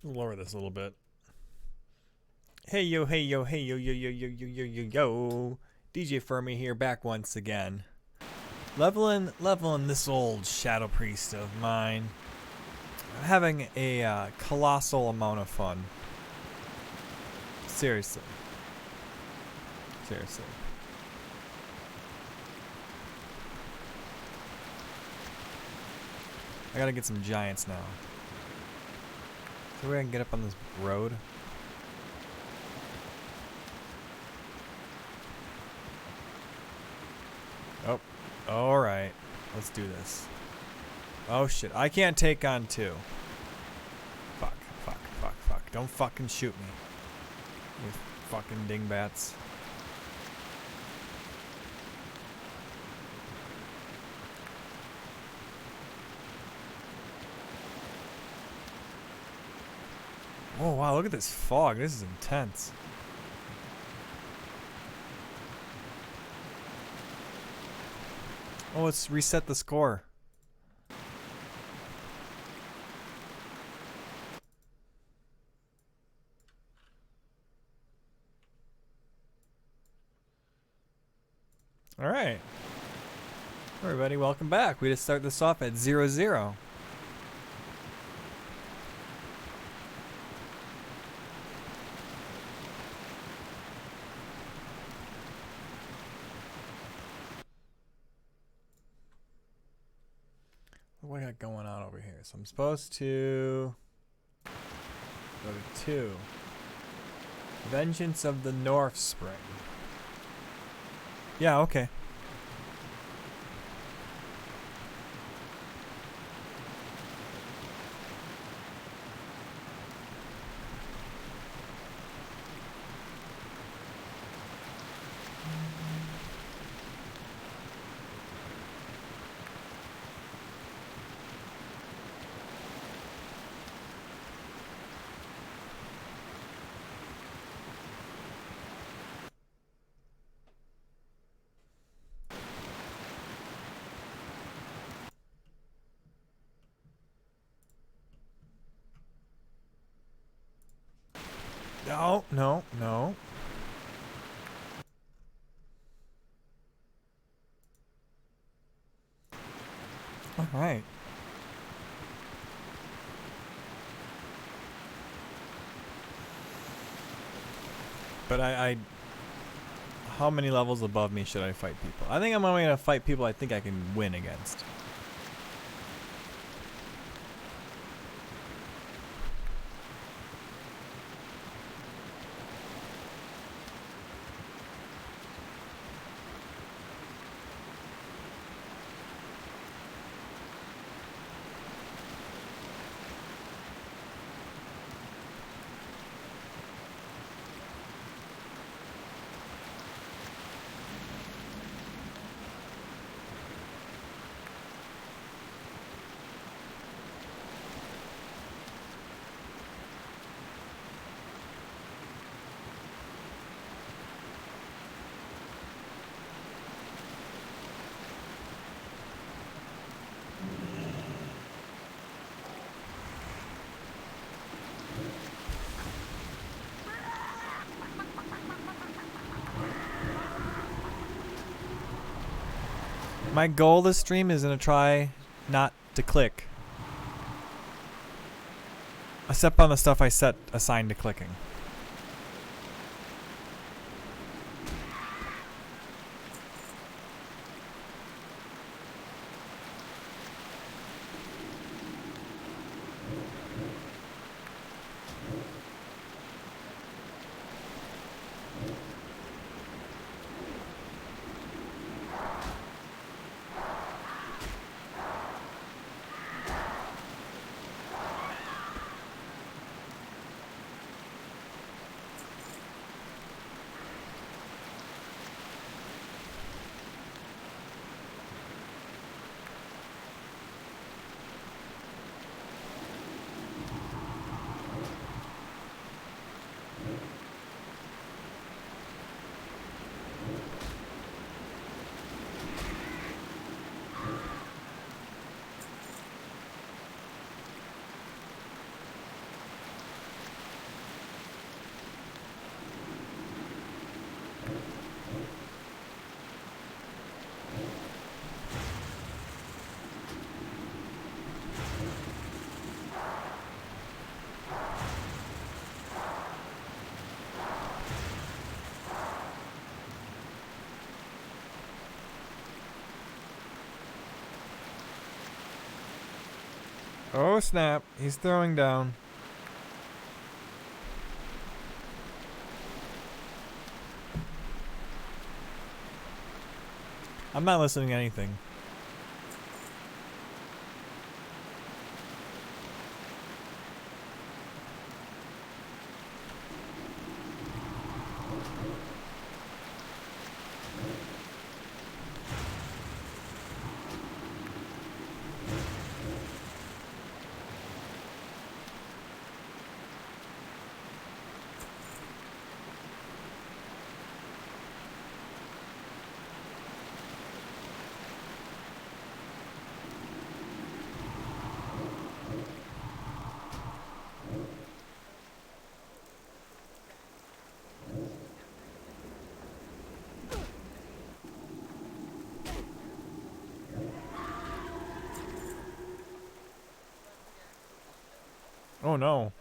Lower this a little bit. Hey yo, hey yo, hey yo, yo, yo, yo, yo, yo, yo, yo. DJ Fermi here, back once again. Leveling this old Shadow Priest of mine. I'm having a colossal amount of fun. Seriously. I gotta get some giants now. So I can get up on this road. Oh, alright. Let's do this. Oh shit, I can't take on two. Fuck. Don't fucking shoot me. You fucking dingbats. Oh wow, look at this fog. This is intense. Oh, let's reset the score. Alright. Everybody, welcome back. We just start this off at 0-0. What do I got going on over here? So I'm supposed to go to 2. Vengeance of the North Spring. Yeah, okay. No. All right. But how many levels above me should I fight people? I think I'm only gonna fight people I think I can win against. My goal this stream is gonna try not to click. Except on the stuff I set assigned to clicking. Oh snap, he's throwing down. I'm not listening to anything. Oh no.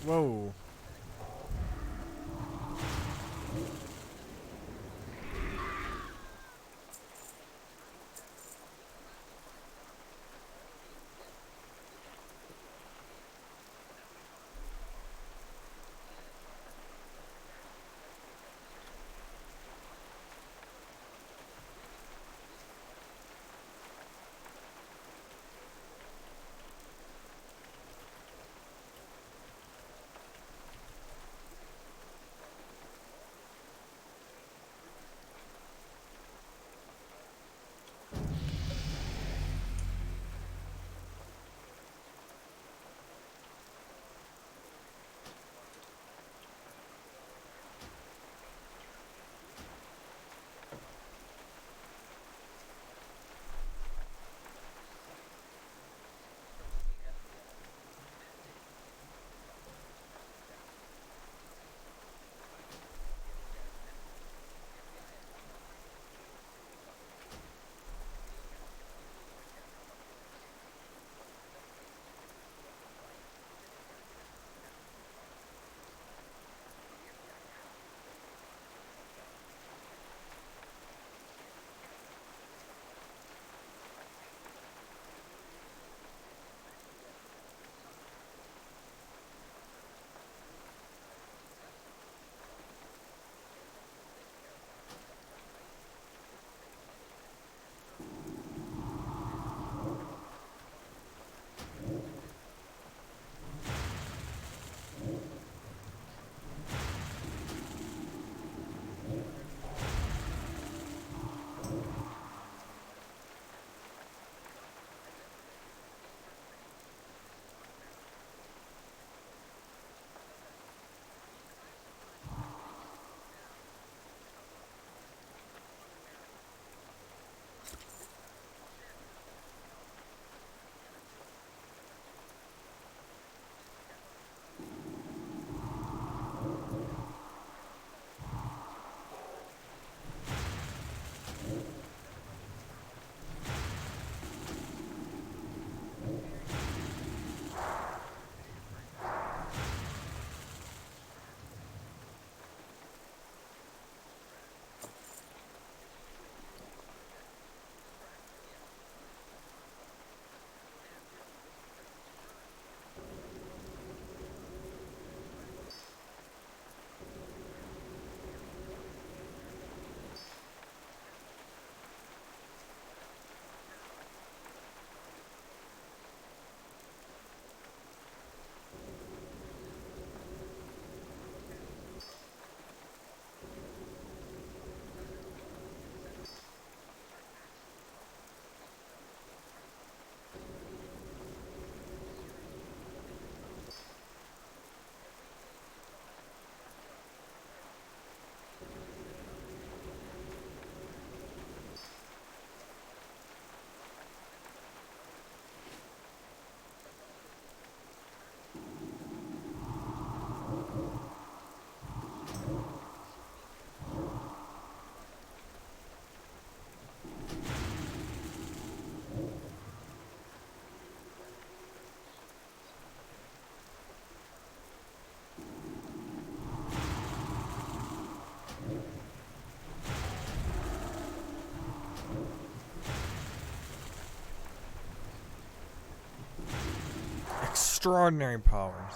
Whoa. extraordinary powers.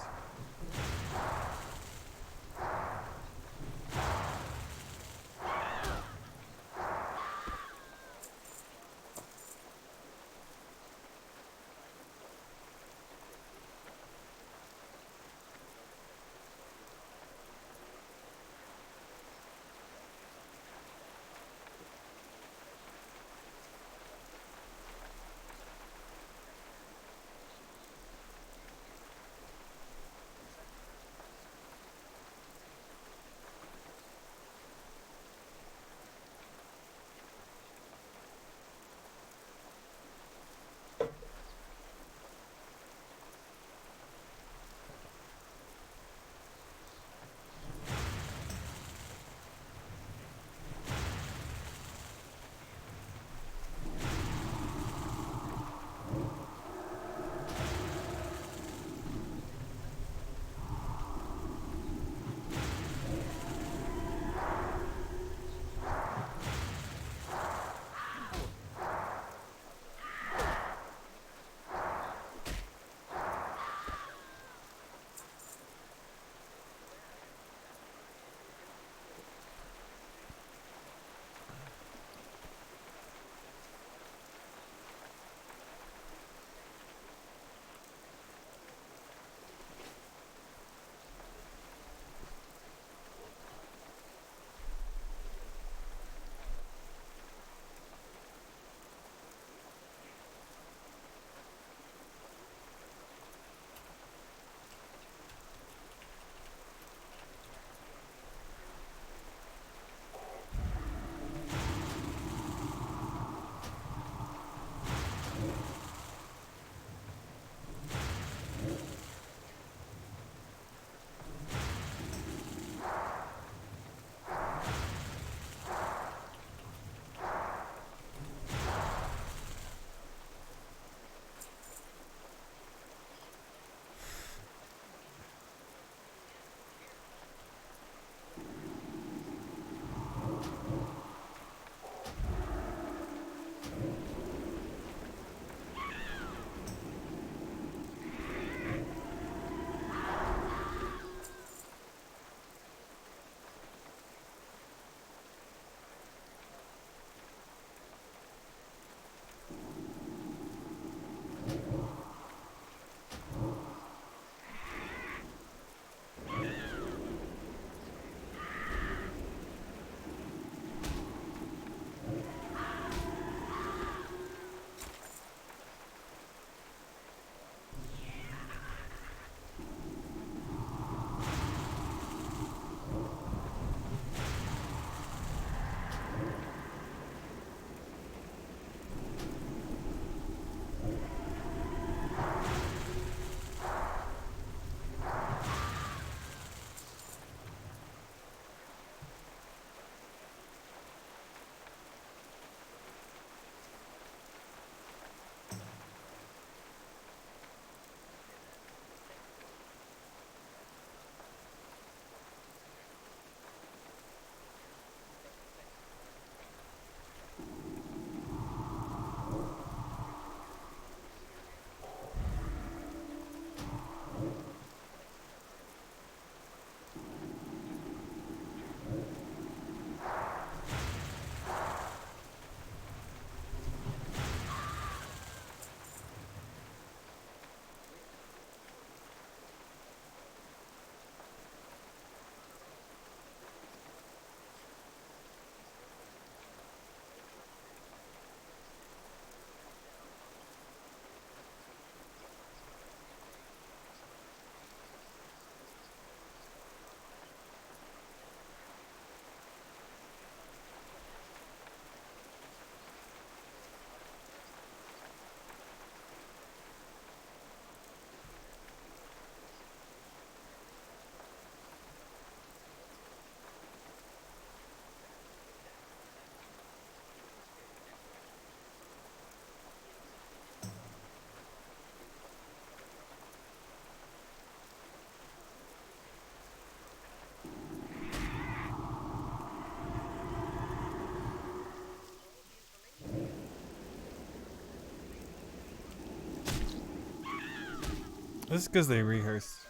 This is because they rehearsed.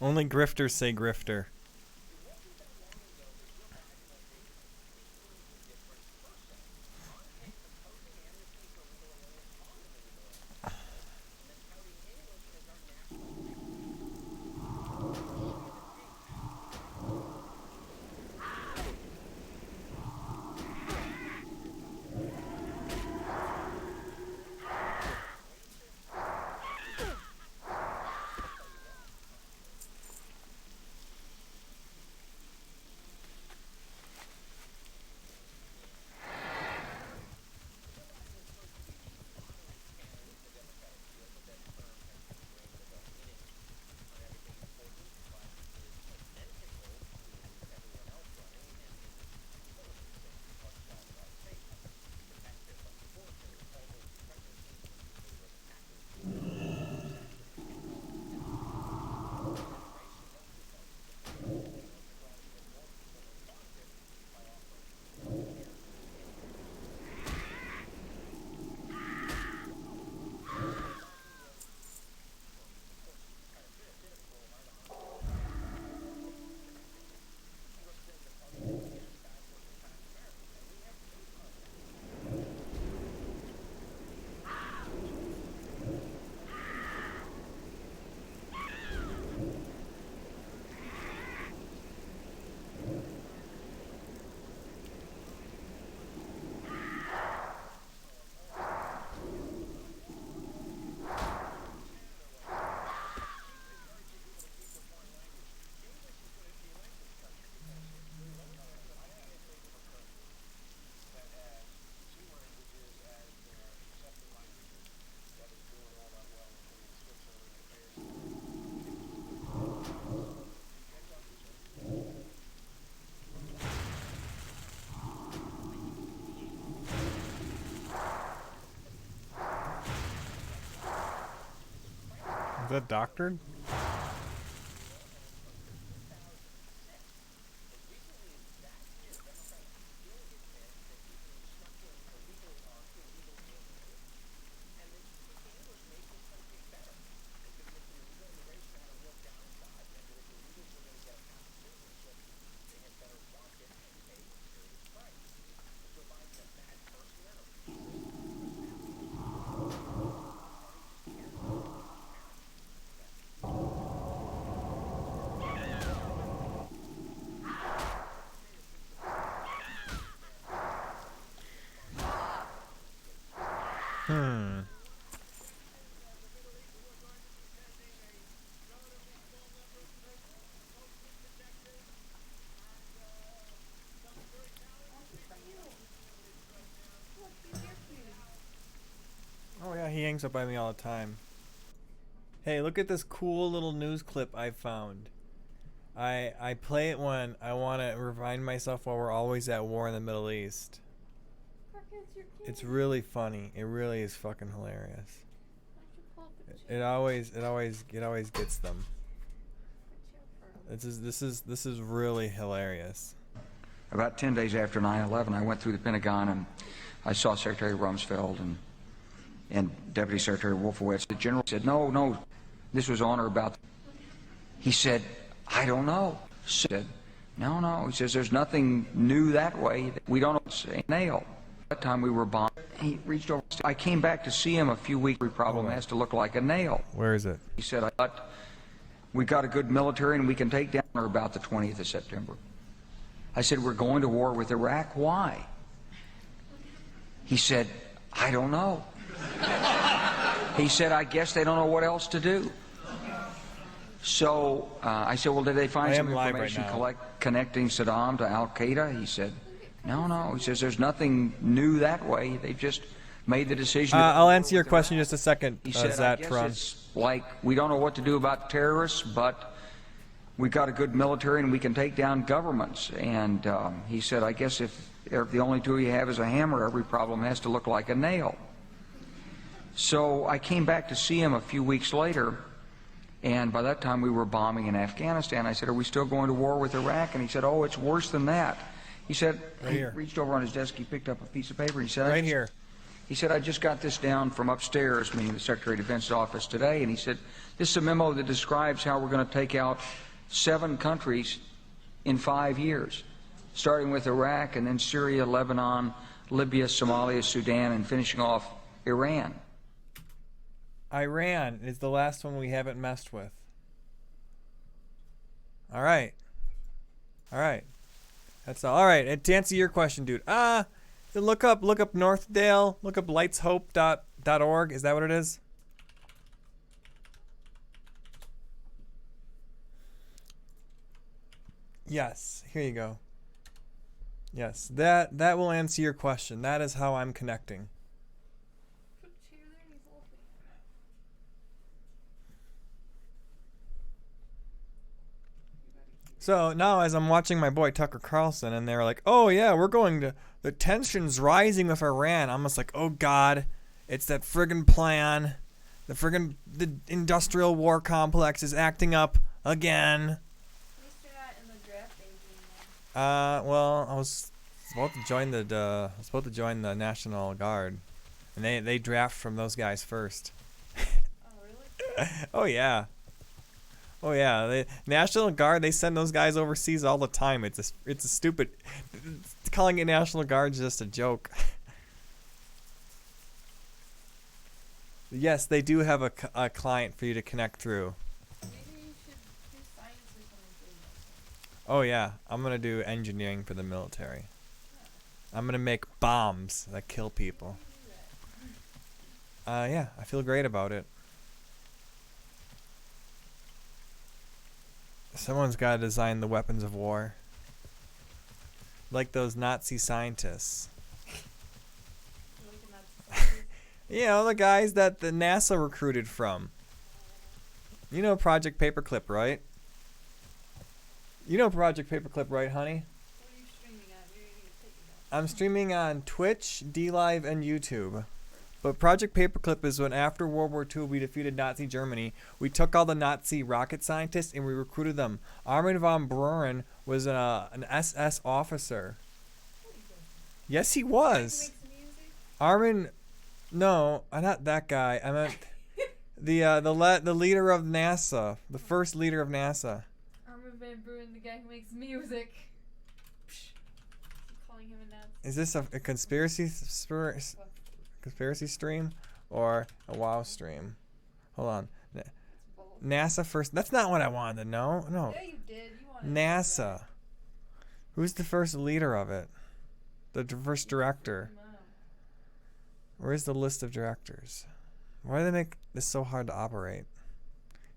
Only grifters say grifter. Is that doctored? Hmm. Oh yeah, he hangs up by me all the time. Hey, look at this cool little news clip I found. I play it when I want to remind myself while we're always at war in the Middle East. It's really funny. It really is fucking hilarious. It always gets them. This is really hilarious. About 10 days after 9/11, I went through the Pentagon and I saw Secretary Rumsfeld and Deputy Secretary Wolfowitz. The general said, no, this was on or about. He said, I don't know. Said, no. He says, there's nothing new that way. We don't know. Say, nail. That time we were bombed. He reached over. I came back to see him a few weeks. Every problem has to look like a nail. Where is it? He said, I thought we got a good military and we can take down or about the 20th of September. I said, we're going to war with Iraq. Why? He said, I don't know. He said, I guess they don't know what else to do. So I said, well, did they find some information connecting Saddam to Al-Qaeda? He said, no. He says, there's nothing new that way. They've just made the decision. I'll answer your question in just a second, he said, I guess it's like we don't know what to do about terrorists, but we've got a good military and we can take down governments. And he said, I guess if the only tool you have is a hammer, every problem has to look like a nail. So I came back to see him a few weeks later, and by that time we were bombing in Afghanistan. I said, are we still going to war with Iraq? And he said, oh, it's worse than that. He said, he reached over on his desk, he picked up a piece of paper, he said, he said, I just got this down from upstairs, meaning the Secretary of Defense's office today, and he said, this is a memo that describes how we're going to take out 7 countries in 5 years, starting with Iraq and then Syria, Lebanon, Libya, Somalia, Sudan, and finishing off Iran. Iran is the last one we haven't messed with. All right. That's all right. And to answer your question, dude, look up Northdale, look up lightshope.org. Is that what it is? Yes. Here you go. Yes, that will answer your question. That is how I'm connecting. So now as I'm watching my boy Tucker Carlson and they're like, oh yeah, the tension's rising with Iran. I'm just like, oh God, it's that friggin' plan. The industrial war complex is acting up again. At least you're not in the draft age anymore. Well, I was supposed to join the National Guard. And they draft from those guys first. Oh really? Oh yeah. The National Guard, they send those guys overseas all the time. It's a stupid. Calling it National Guard is just a joke. Yes, they do have a client for you to connect through. Maybe you should do science or something. Oh yeah, I'm gonna do engineering for the military. I'm gonna make bombs that kill people. Yeah, I feel great about it. Someone's got to design the weapons of war. Like those Nazi scientists. You know, the guys that the NASA recruited from. You know Project Paperclip, right? You know Project Paperclip, right, honey? What are you streaming on? You're eating a piggy. I'm streaming on Twitch, DLive, and YouTube. But Project Paperclip is when after World War II we defeated Nazi Germany, we took all the Nazi rocket scientists and we recruited them. Armin von Buren was an SS officer. Yes, he was. Armin, no, not that guy. I meant the leader of NASA, the first leader of NASA. Armin van Buren, the guy who makes music. Calling him a Nazi. Is this a conspiracy stream or a WoW stream? Hold on. NASA first. That's not what I wanted to know. No. Yeah, you did. You wanted NASA. Who's the first leader of it? The first director. Where's the list of directors? Why do they make this so hard to operate?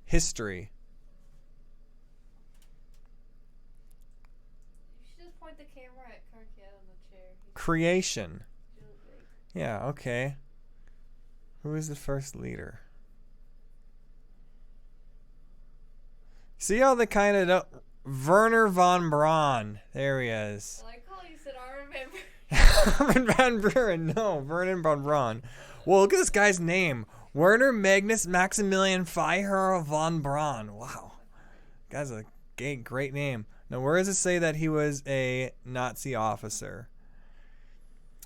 History. You should just point the camera at Karkiat on the chair. Creation. Yeah, okay. Who is the first leader? See how they kind of don't... Werner von Braun. There he is. I like how you said I remember. Herman van Buren. No, Vernon von Braun. Well, look at this guy's name. Werner Magnus Maximilian Freiherr von Braun. Wow. Guy's a great name. Now, where does it say that he was a Nazi officer?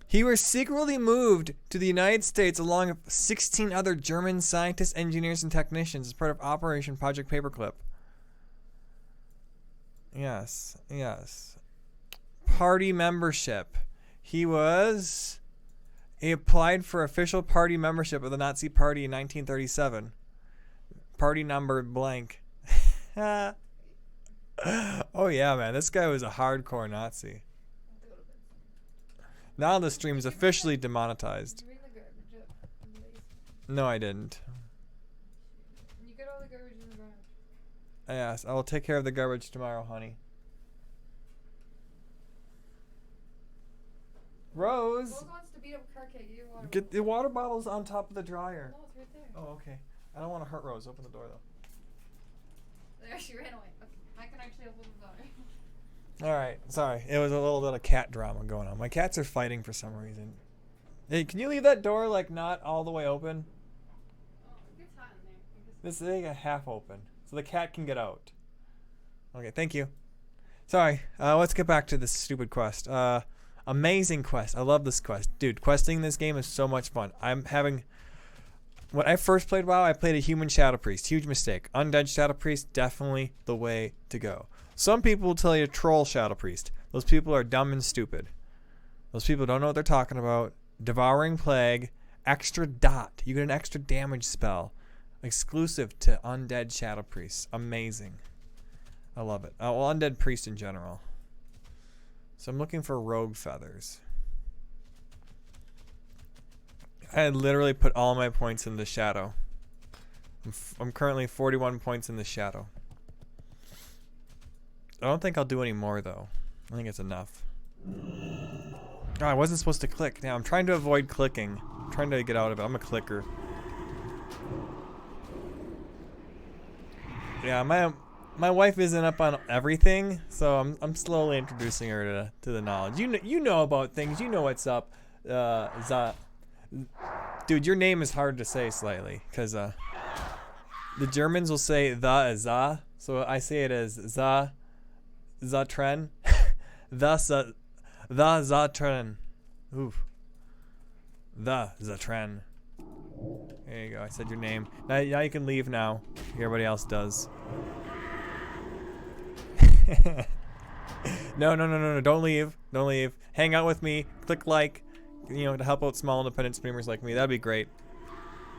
He was secretly moved to the United States along with 16 other German scientists, engineers, and technicians as part of Operation Project Paperclip. Yes, yes. Party membership. He applied for official party membership of the Nazi Party in 1937. Party number blank. Oh yeah, man. This guy was a hardcore Nazi. Now the stream is officially demonetized. Did you bring the garbage up, please? No, I didn't. You get all the garbage in the garage. Yes, I will take care of the garbage tomorrow, honey. Rose, Rose wants to beat up a car, can't get your water. get the water bottles on top of the dryer. No, it's right there. Oh, okay. I don't want to hurt Rose. Open the door, though. There, she ran away. Okay, I can actually open the door. All right. Sorry. It was a little bit of cat drama going on. My cats are fighting for some reason. Hey, can you leave that door, like, not all the way open? Oh, it gets hot in there. This thing is half open, so the cat can get out. Okay, thank you. Sorry. Let's get back to this stupid quest. Amazing quest. I love this quest. Dude, questing in this game is so much fun. When I first played WoW, I played a human Shadow Priest. Huge mistake. Undead Shadow Priest, definitely the way to go. Some people will tell you troll Shadow Priest. Those people are dumb and stupid. Those people don't know what they're talking about. Devouring Plague, extra dot. You get an extra damage spell. Exclusive to Undead Shadow Priests. Amazing. I love it. Well, Undead Priest in general. So I'm looking for rogue feathers. I had literally put all my points in the shadow. I'm currently 41 points in the shadow. I don't think I'll do any more though. I think it's enough. Oh, I wasn't supposed to click. Now I'm trying to avoid clicking. I'm trying to get out of it. I'm a clicker. Yeah, my wife isn't up on everything, so I'm slowly introducing her to the knowledge. You know about things. You know what's up. Dude, your name is hard to say slightly because the Germans will say the as za, so I say it as za tren, the za tren. Oof. The Zatren. There you go. I said your name. Now you can leave now. Everybody else does. No. Don't leave. Don't leave. Hang out with me. Click like, to help out small independent streamers like me. That'd be great.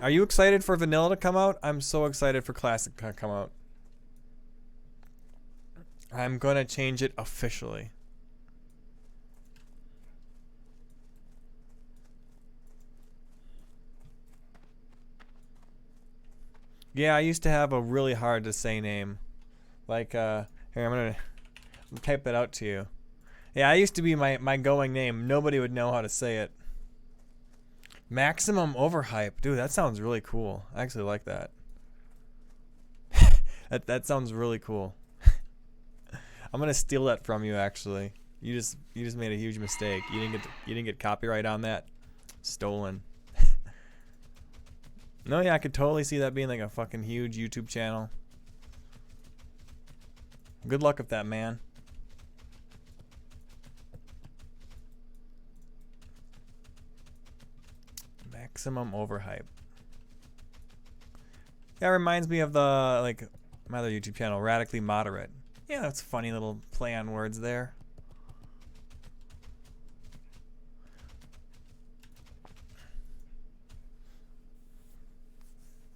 Are you excited for Vanilla to come out? I'm so excited for Classic to come out. I'm gonna change it officially. Yeah, I used to have a really hard to say name. Like, here, I'm gonna type it out to you. Yeah, I used to be my going name. Nobody would know how to say it. Maximum Overhype. Dude, that sounds really cool. I actually like that. that sounds really cool. I'm gonna steal that from you actually. You just made a huge mistake. You didn't get copyright on that. Stolen. No, yeah, I could totally see that being like a fucking huge YouTube channel. Good luck with that, man. Maximum Overhype. Yeah, it reminds me of my other YouTube channel, Radically Moderate. Yeah, that's a funny little play on words there.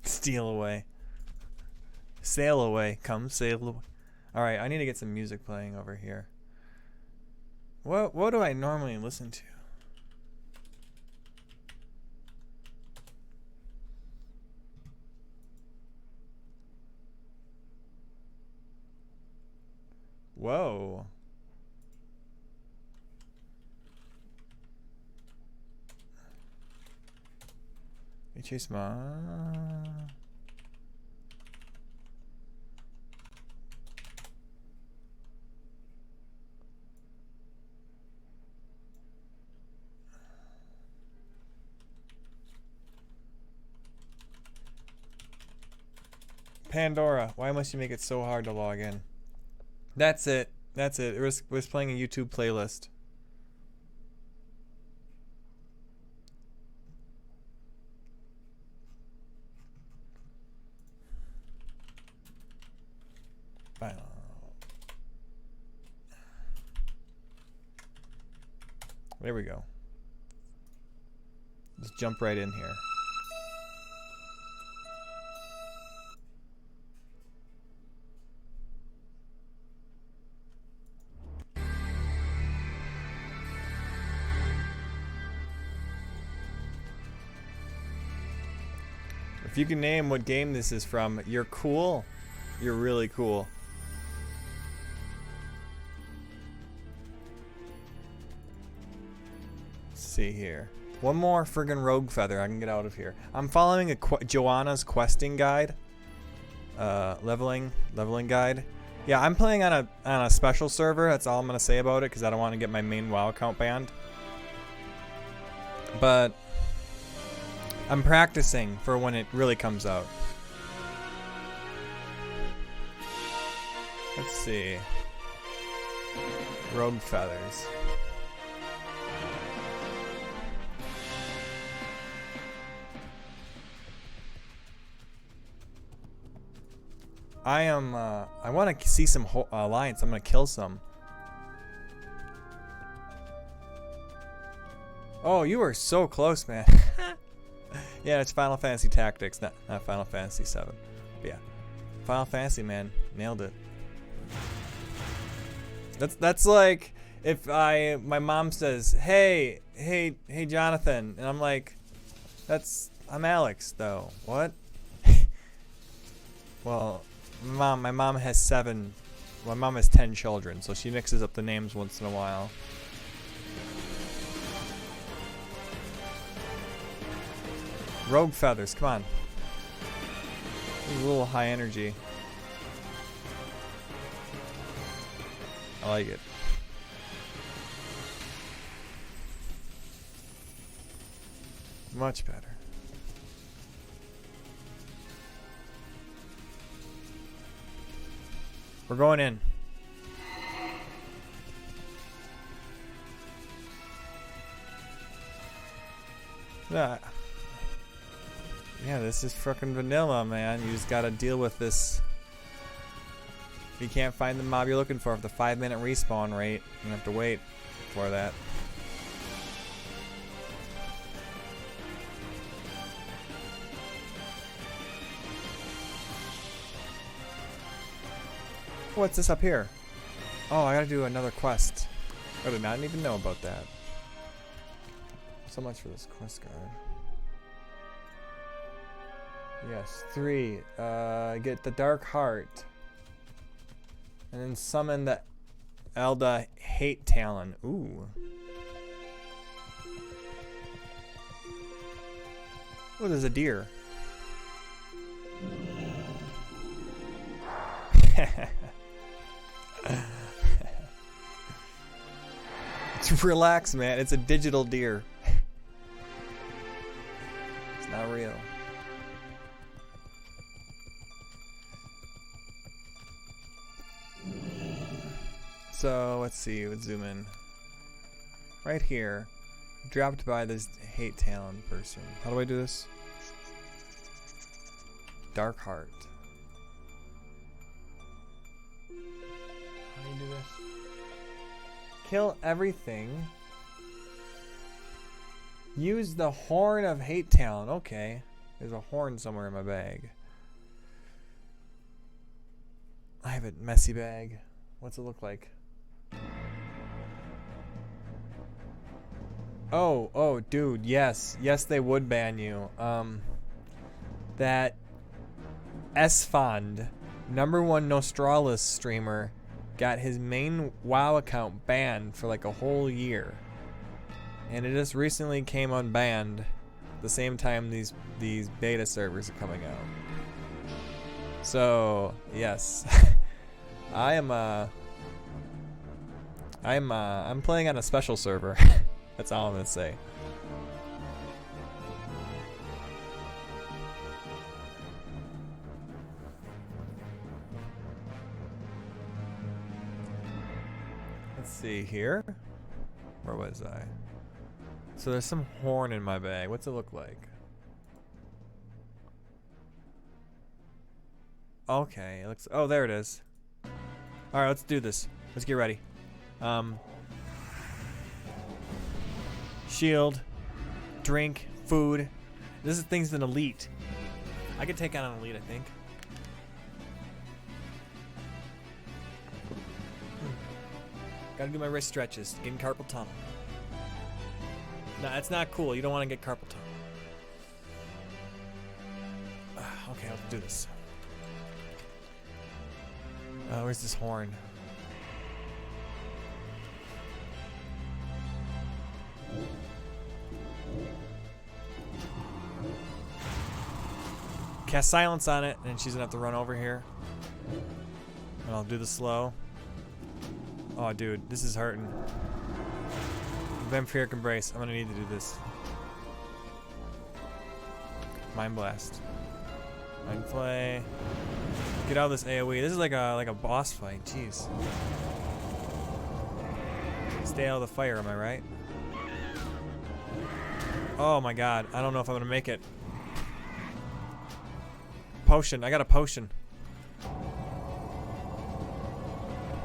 Steal away. Sail away. Come sail away. Alright, I need to get some music playing over here. What do I normally listen to? Whoa. You chase mom. Pandora, why must you make it so hard to log in? That's it. That's it. It was playing a YouTube playlist. There we go. Just jump right in here. If you can name what game this is from, you're cool. You're really cool. Let's see here. One more friggin' rogue feather. I can get out of here. I'm following a Joanna's questing guide. Leveling guide. Yeah, I'm playing on a special server. That's all I'm gonna say about it because I don't want to get my main WoW account banned. But I'm practicing for when it really comes out. Let's see. Rogue feathers. I want to see some alliance. I'm gonna kill some. Oh, you were so close, man. Yeah, it's Final Fantasy Tactics, not Final Fantasy 7. But yeah, Final Fantasy, man, nailed it. That's like if my mom says, "Hey, Jonathan," and I'm like, I'm Alex, though. What? Well, my mom has 7. My mom has 10 children, so she mixes up the names once in a while. Rogue feathers, come on. This is a little high energy. I like it. Much better. We're going in. Yeah, this is frickin' vanilla, man. You just gotta deal with this. If you can't find the mob you're looking for with the 5-minute respawn rate, you have to wait for that. What's this up here? Oh, I gotta do another quest. I did not even know about that. So much for this quest card. Yes, 3. Get the Dark Heart. And then summon the Elda Hate Talon. Ooh. Oh, there's a deer. Relax, man. It's a digital deer. It's not real. So let's see. Let's zoom in. Right here, dropped by this Hate Talon person. How do I do this? Dark Heart. How do you do this? Kill everything. Use the Horn of Hate Talon. Okay. There's a horn somewhere in my bag. I have a messy bag. What's it look like? Oh, dude, yes. Yes, they would ban you. That Esfand, #1 Nostralis streamer, got his main WoW account banned for like a whole year. And it just recently came unbanned the same time these beta servers are coming out. So yes, I'm playing on a special server. That's all I'm gonna say. Let's see here. Where was I? So there's some horn in my bag. What's it look like? Okay, it looks. Oh, there it is. All right, let's do this. Let's get ready. Shield, drink, food. This is things an elite. I could take on an elite, I think. Gotta do my wrist stretches. Getting carpal tunnel. No, that's not cool. You don't want to get carpal tunnel. Okay, let's do this. Where's this horn? Cast silence on it, and she's gonna have to run over here. And I'll do the slow. Oh, dude, this is hurting. Vampiric Embrace. I'm gonna need to do this. Mind Blast. Mind Play. Get out of this AoE. This is like a boss fight. Jeez. Stay out of the fire. Am I right? Oh my God. I don't know if I'm gonna make it. Potion. I got a potion.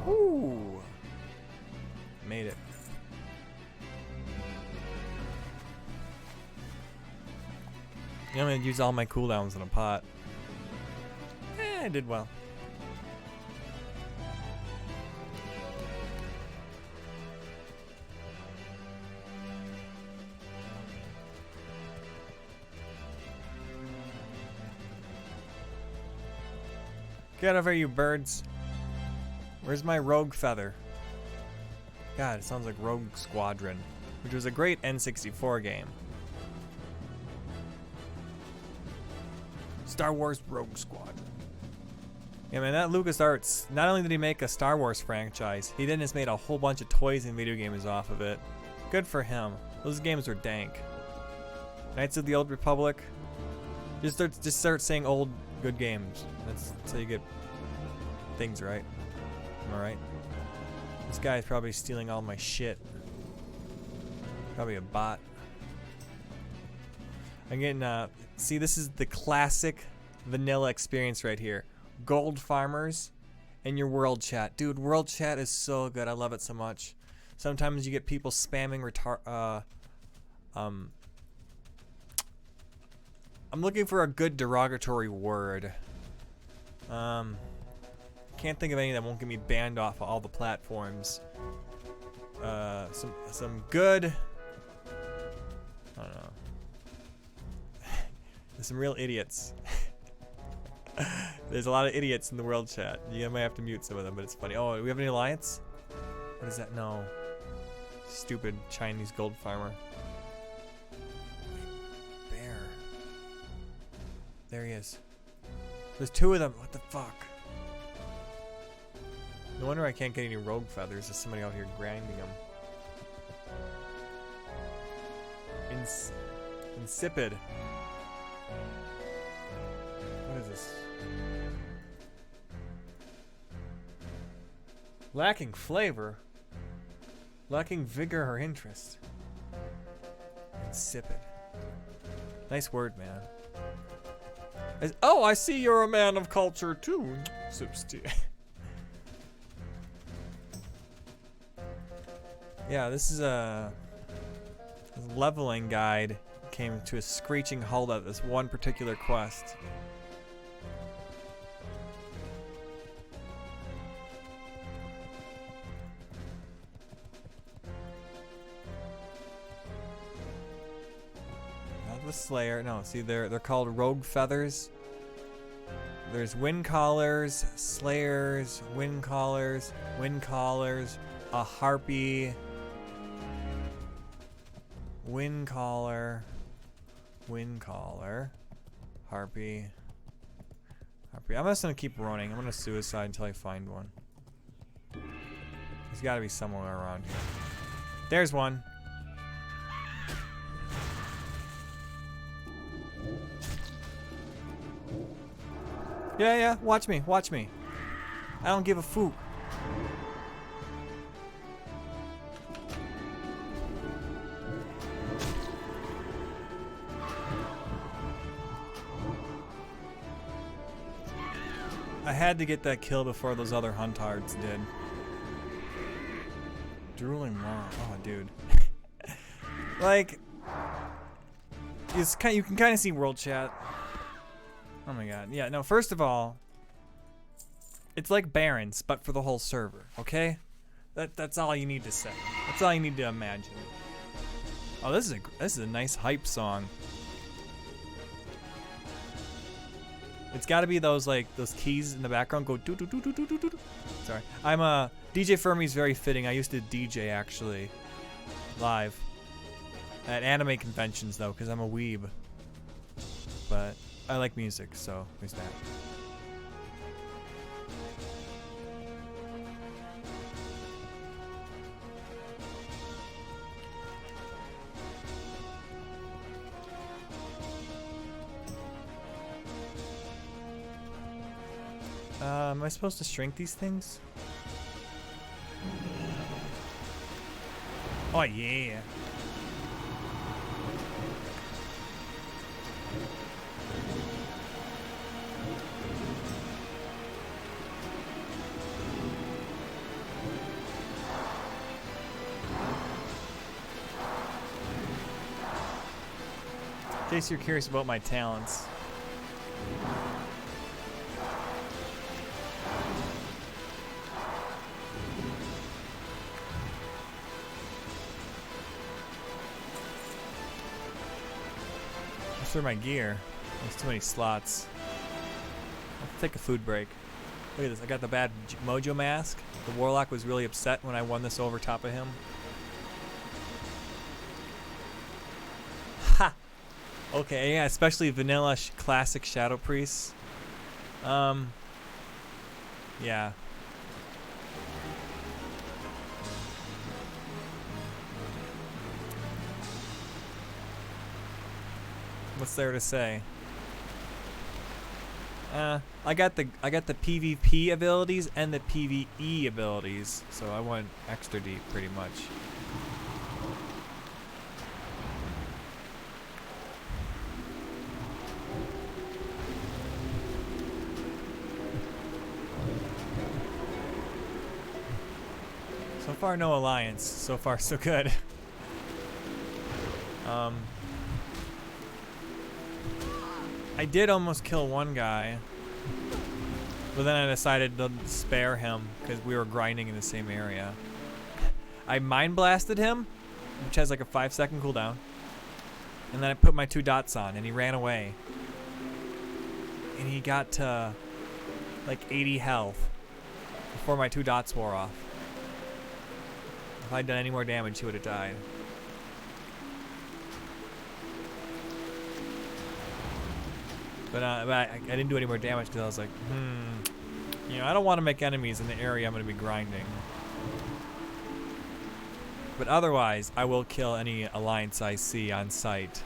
Ooh. Made it. I'm gonna use all my cooldowns in a pot. I did well. Get over, you birds. Where's my rogue feather? God, it sounds like Rogue Squadron, which was a great N64 game. Star Wars Rogue Squadron. Yeah, man, that LucasArts, not only did he make a Star Wars franchise, he then just made a whole bunch of toys and video games off of it. Good for him. Those games were dank. Knights of the Old Republic. Just start saying old good games. That's how you get things right. Am I right? This guy's probably stealing all my shit. Probably a bot. I'm getting see, this is the classic vanilla experience right here. Gold farmers and your world chat. Dude, world chat is so good. I love it so much. Sometimes you get people spamming I'm looking for a good derogatory word. Can't think of any that won't get me banned off of all the platforms. Some good, I don't know. There's some real idiots. There's a lot of idiots in the world chat. You might have to mute some of them, but it's funny. Oh, do we have any alliance? What is that? No. Stupid Chinese gold farmer. Bear. There he is. There's two of them. What the fuck? No wonder I can't get any rogue feathers. There's somebody out here grinding them. Insipid. What is this? Lacking flavor. Lacking vigor or interest. Insipid. Nice word, man. Oh, I see you're a man of culture too. Yeah, this is a leveling guide. Came to a screeching halt at this one particular quest. Not the Slayer. No, see, they're called Rogue Feathers. There's Wind Callers, Slayers, Wind Callers, a Harpy, Wind Caller, Wind caller. Harpy. Harpy. I'm just gonna keep running. I'm gonna suicide until I find one. There's gotta be somewhere around here. There's one. Yeah, watch me, watch me. I don't give a fook. I had to get that kill before those other huntards did. Drooling Maw. Oh, dude. Like, you can kind of see world chat. Oh my god. Yeah, no, first of all, it's like Barons, but for the whole server, okay? That's all you need to say. That's all you need to imagine. Oh, this is a nice hype song. It's got to be those keys in the background go do do do do do do do. Sorry, DJ Fermi's very fitting. I used to DJ actually, live, at anime conventions though, because I'm a weeb. But I like music, so there's that. Am I supposed to shrink these things? Oh yeah. In case you're curious about my talents. Through my gear. There's too many slots. I'll take a food break. Look at this. I got the bad Mojo mask. The Warlock was really upset when I won this over top of him. Ha! Okay, yeah, especially vanilla classic Shadow Priests. Yeah. What's there to say? I got the PvP abilities and the PvE abilities, so I went extra deep pretty much. So far, no alliance. So far, so good. I did almost kill one guy, but then I decided to spare him because we were grinding in the same area. I mind blasted him, which has like a 5-second cooldown, and then I put my 2 dots on, and he ran away. And he got to like 80 health before my 2 dots wore off. If I'd done any more damage, he would have died. But I didn't do any more damage because I was like, you know, I don't want to make enemies in the area I'm going to be grinding. But otherwise, I will kill any alliance I see on sight,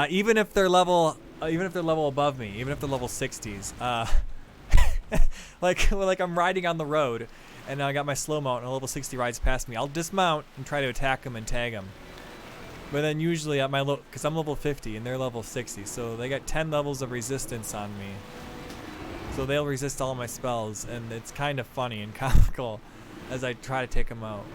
even if they're level above me, even if they're level 60s. Like I'm riding on the road, and I got my slow mount, and a level 60 rides past me. I'll dismount and try to attack them and tag them. But then usually at my because I'm level 50 and they're level 60, so they got 10 levels of resistance on me. So they'll resist all my spells, and it's kind of funny and comical as I try to take them out.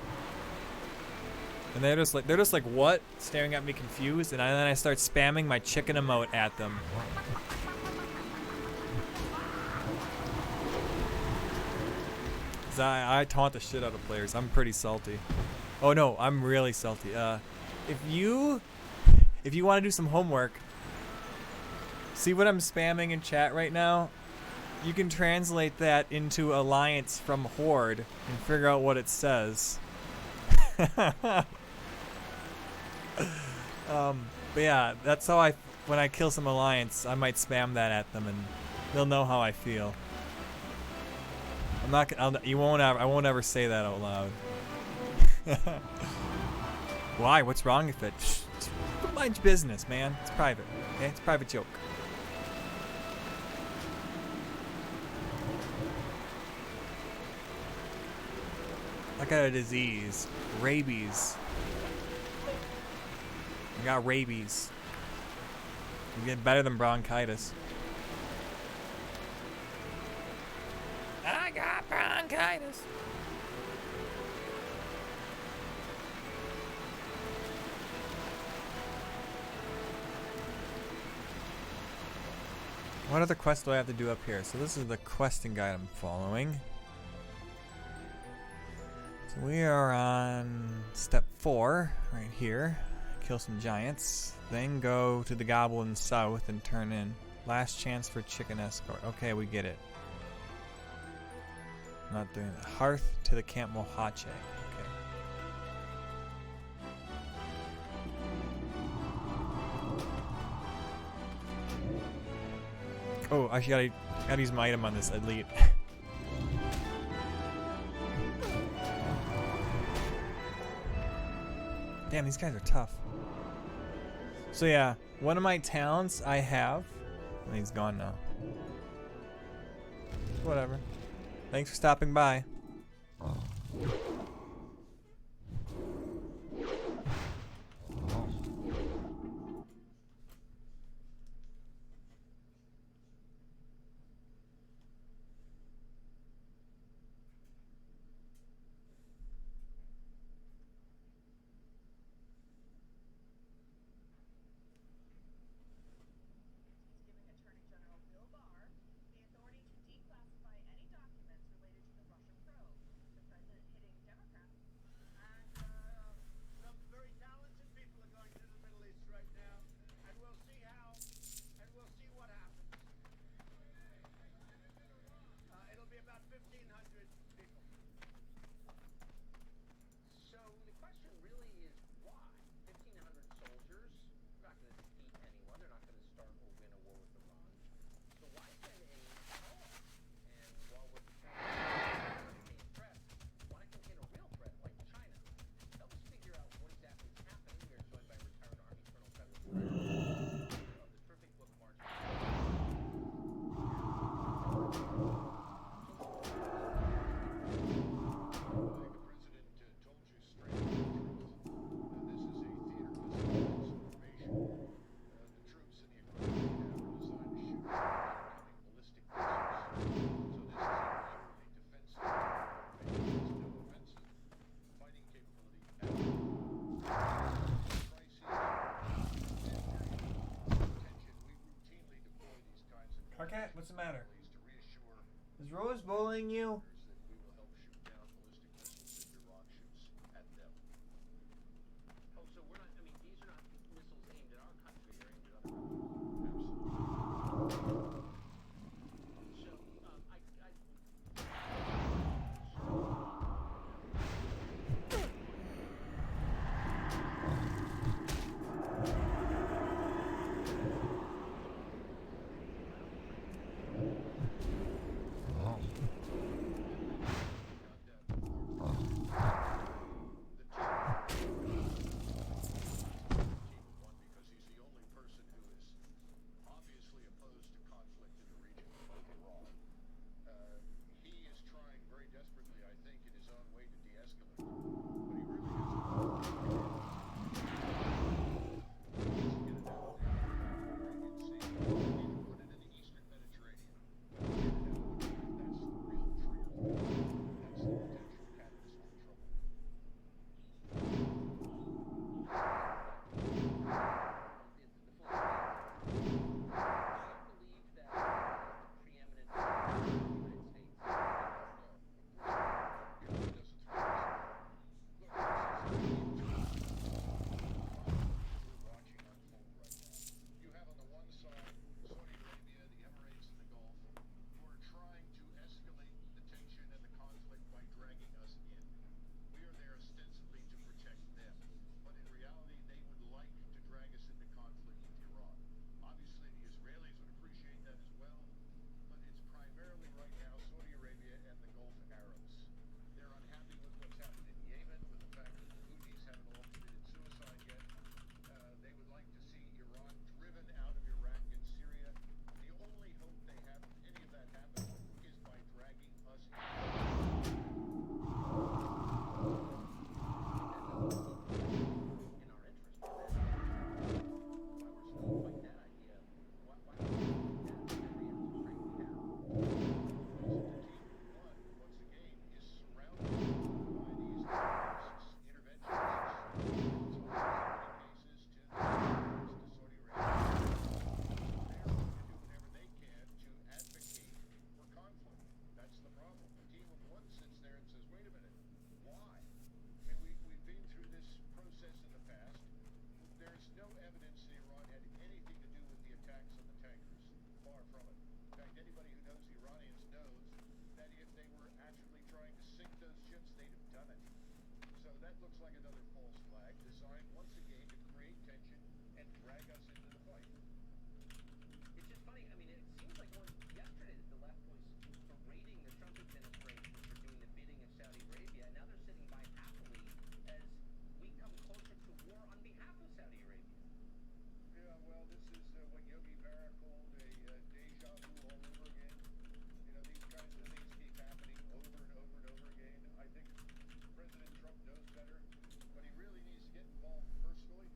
And they're just like what? Staring at me confused, and then I start spamming my chicken emote at them. I taunt the shit out of players. I'm pretty salty. Oh no, I'm really salty. If you want to do some homework, see what I'm spamming in chat right now? You can translate that into Alliance from Horde and figure out what it says. But yeah, that's how when I kill some Alliance, I might spam that at them, and they'll know how I feel. I'm not. You won't ever. I won't ever say that out loud. Why? What's wrong with it? Shh, mind your business, man. It's private. Okay, it's a private joke. I got a disease, rabies. I got rabies. You get better than bronchitis. I got bronchitis. What other quest do I have to do up here? So this is the questing guide I'm following. So we are on step 4 right here. Kill some giants. Then go to the Goblin South and turn in. Last chance for chicken escort. Okay, we get it. I'm not doing it. Hearth to the Camp Mohache. Okay. Oh, I gotta use my item on this elite. Damn, these guys are tough. So yeah, one of my talents I have, and he's gone now. Whatever. Thanks for stopping by. Carcat, what's the matter? Is Rose bullying you? Yemen. So that looks like another false flag designed once again to create tension and drag us into the fight. It's just funny. I mean, it seems like yesterday the left was berating the Trump administration for doing the bidding of Saudi Arabia, and now they're sitting by happily as we come closer to war on behalf of Saudi Arabia. Yeah, well, this is what Yogi Berra called a deja vu all over again. You know, these kinds of things keep happening over and over and over again. I think President Trump knows better, but he really needs to get involved personally,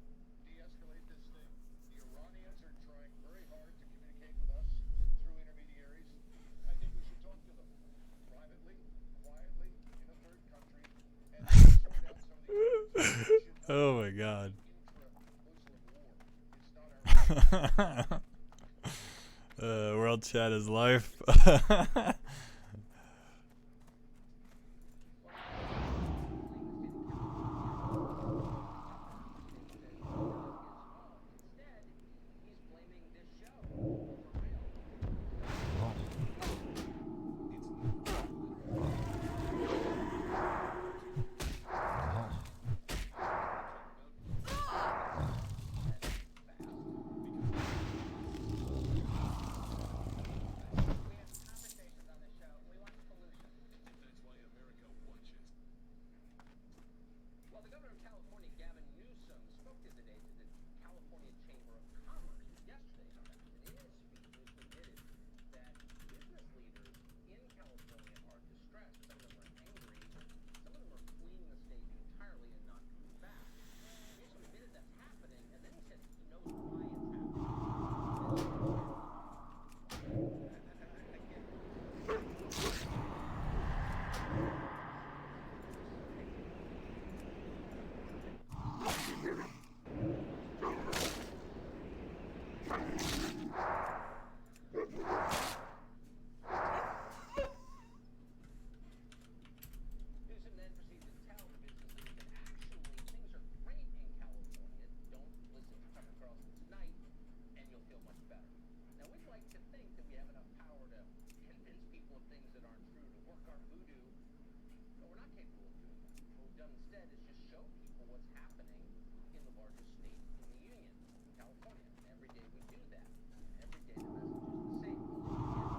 de-escalate this thing. The Iranians are trying very hard to communicate with us through intermediaries. I think we should talk to them privately, quietly, in a third country, and sort out some of these issues. Oh my god. Intra-Muslim war. It's not our World chat is life. Instead, he's blaming this show for real. We have conversations on this show. We want solutions. That's why America watches. Well, the governor of California, Gavin Newsom, spoke the other day to the California Chamber of Commerce. Yesterday, in fact, and in his speech, Newsom admitted that business leaders in California are distressed. Some of them are angry. Some of them are fleeing the state entirely and not coming back. Newsom admitted that's happening, and then he said he knows why it's happening. Newsom then proceeded to tell the business leaders that actually things are great in California. Don't listen to Tucker Carlson tonight, and you'll feel much better. Now, we'd like to think that we have enough power to convince people of things that aren't true, to work our voodoo, but we're not capable of doing that. What we've done instead is just show people what's happening in the largest state in the union, California. Every day we do that. Every day the message is the same.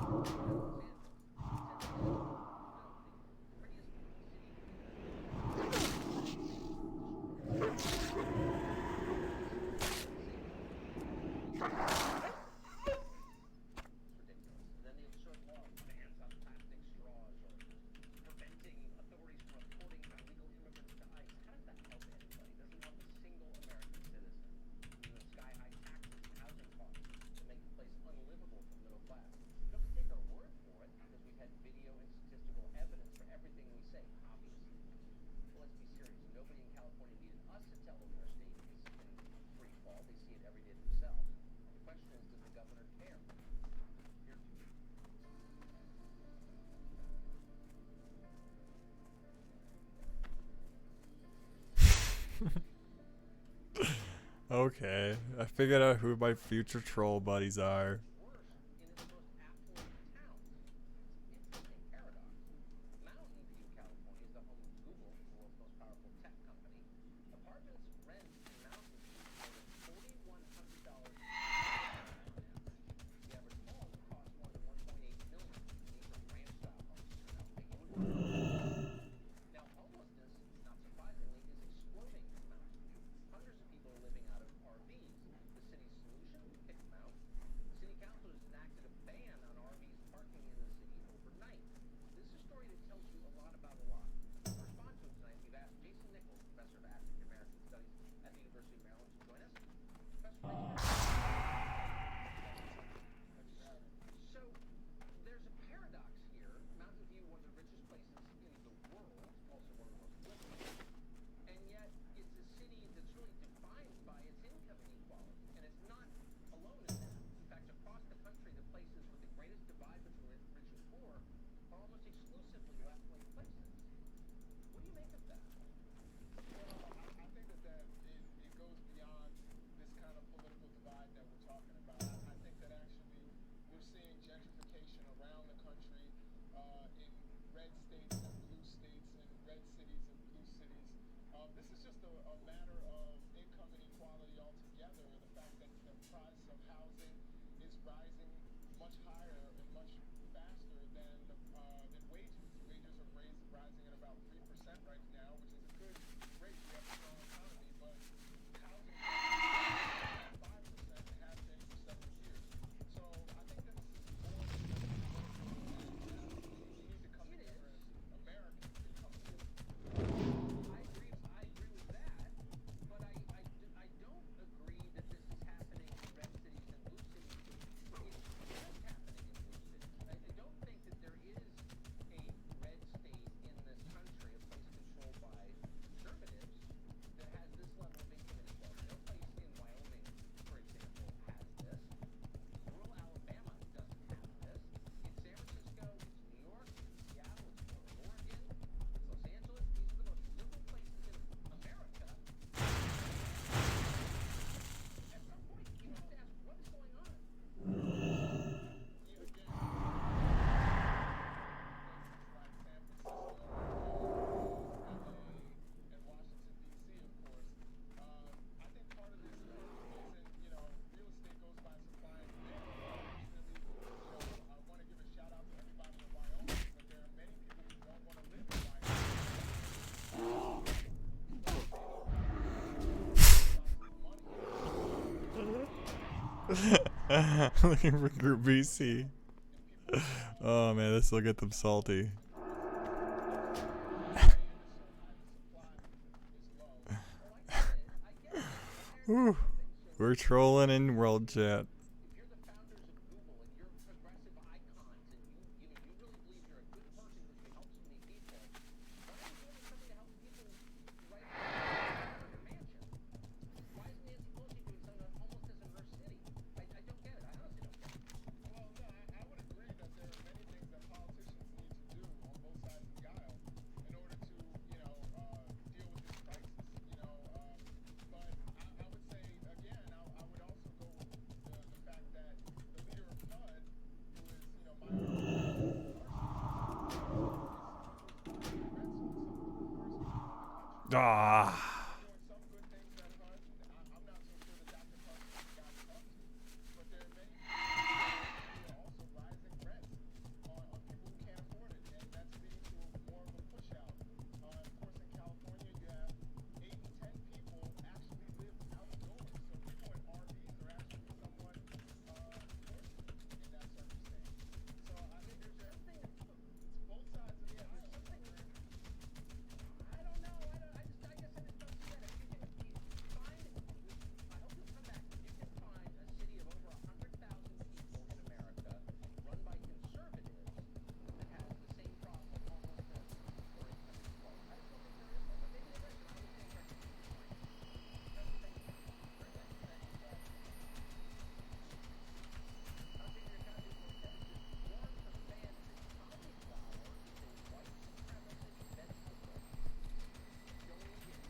Los Angeles, prettiest city. It's ridiculous. Then the absurd law bans on plastic straws or preventing authorities from reporting illegal immigrants to ICE. How does that help anybody? It doesn't help a single American citizen. You know, sky-high taxes and housing costs to make the place unlivable for the middle class. You don't have to take our word for it because we've had video and statistical evidence for everything we say, obviously. Well, let's be serious. Nobody in California needed us to tell them their state is in free fall. They see it every day themselves. The question is, does the governor care? Here to you. Okay, I figured out who my future troll buddies are. Worse in its most affluent towns. Interesting paradox. Mountain View, California is the home of Google, the world's most powerful tech company. Apartments rent in Mountain View for more than $4,100 per month on average. The average home costs more than $1.8 million. These are ranch-style homes. How big it would be. Now, homelessness, not surprisingly, is exploding in Mountain View. Hundreds of people are living out of RVs. The city's solution? Kick them out. City This is just a matter of income inequality altogether. The fact that the price of housing is rising much higher and much faster than wages. Wages are rising at about 3% right now, which is a good rate. We have a strong economy, but housing prices are 5% and have been for several years. So I think that this is more than just we need to come together as Americans and come together. I agree with that, but I don't agree that this is happening in red cities and blue cities. It's just happening in blue cities. I don't think that there is a red state in this country, a place controlled by conservatives, that has this level of income inequality. No place in Wyoming, for example, has this. Rural Alabama doesn't have this. It's San Francisco, it's New York, it's Seattle, it's Portland, Oregon, it's Los Angeles. These are the most liberal places in America. At some point, you have to ask, what is going on? Again, places like San Francisco, LA, and Washington, D.C., of course. I think part of this reason, real estate goes by supply and demand. Unfortunately, I want to give a shout out to everybody in Wyoming, but there are many people who don't want to live in Wyoming. Looking for Group BC. Oh man, this will get them salty. Whew. We're trolling in world chat. If you're the founders of Google and you're progressive icons and you really believe you're a good person because you help so many people, why are you doing something to help people right now in your mansion? Why is Nancy Pelosi doing something about homelessness in her city? I don't get it. I honestly don't get it. Well, no, I would agree that there are many things that politicians need to do on both sides of the aisle in order to, deal with this crisis, but I would say, again, I would also go with the fact that the leader of HUD, who is, my is someone who's running red zone, some of the poorest people in the country. Ah. Doing some good things at HUD. I'm not so sure that Dr. Carson got up to, but there are many people who are also rising rents on people who can't afford it, and that's leading to more of a push out. Of course, in California, you have 8 in 10 people actually live outdoors, so people in RVs are actually somewhat fortunate in that circumstance. So I think there's both sides of the aisle. I don't know. I guess I just don't see that. If you can find, I hope you'll come back. If you can find a city of over 100,000 people in America run by conservatives that has the same problem of homelessness or income inequality. I just don't think there is one, but maybe there is, and I would think our community would find it. Thank you. Very good. I don't think your economy is going to just warn the fans that Tommy Flower is a white supremacist vegetable. Don't engage.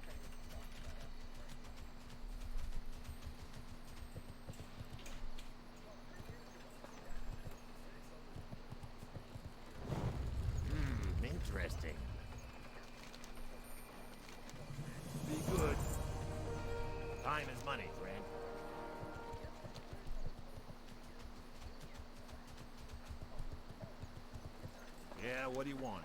Tell you what you thought about that. Very much. Interesting. Be good. Time is money, friend. Yeah, what do you want?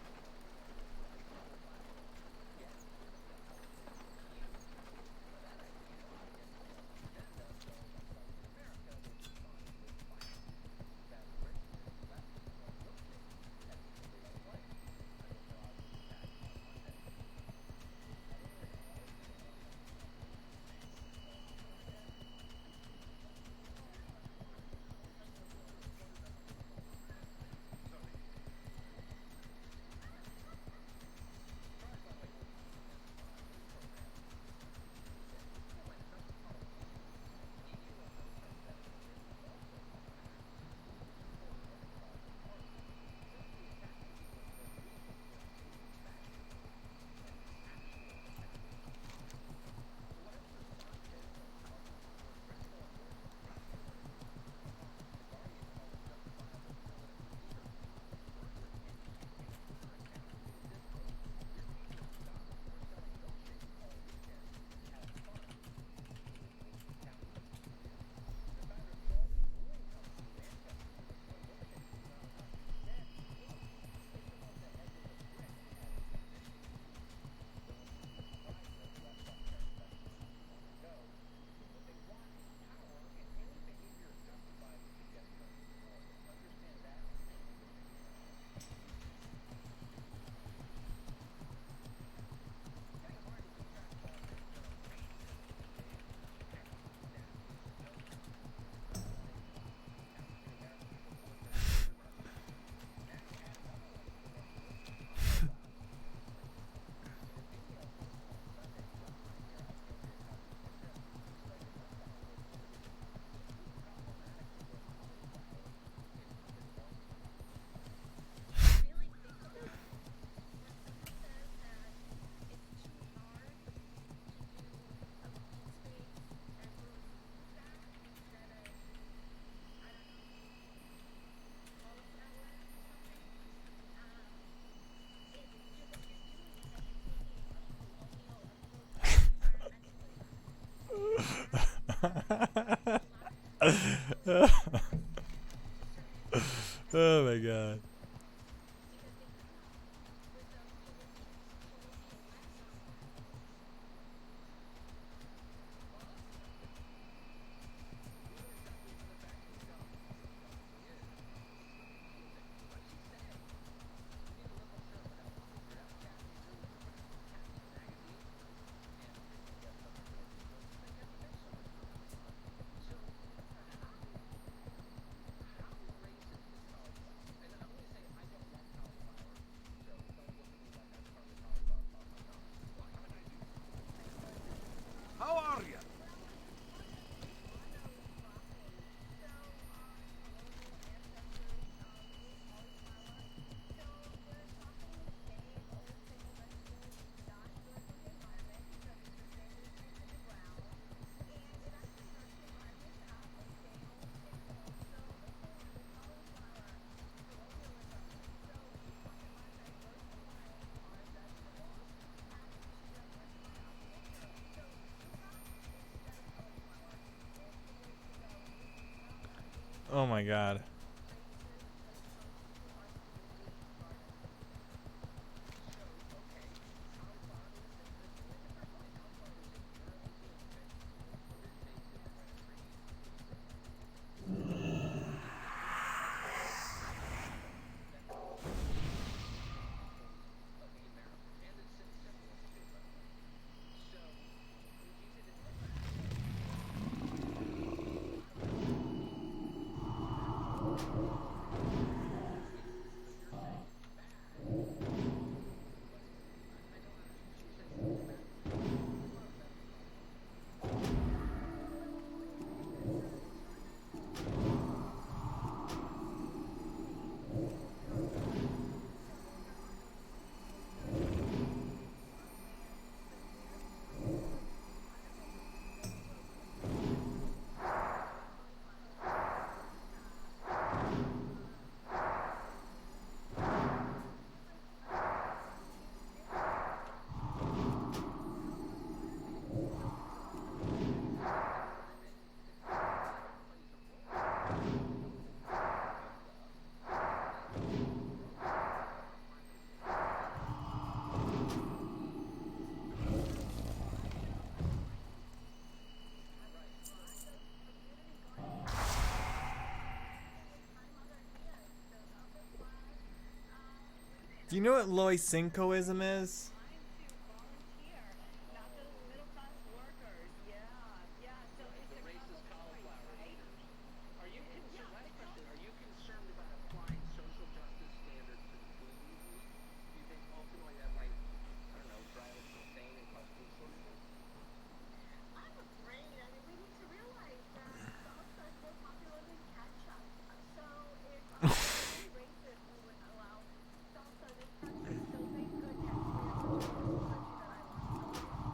Oh my god. How are you? Oh my god. Do you know what Loisinkoism is? The racist cauliflower eaters. Are you concerned? Last question. Are you concerned about applying social justice standards to the food we eat? Do you think ultimately that might, I don't know, drive us insane and cause food shortages? I'm afraid. I mean, we need to realize that salsa is more popular than ketchup. So if any racist who would allow salsa in this country, so thank goodness we are such a beautiful country that I love so much.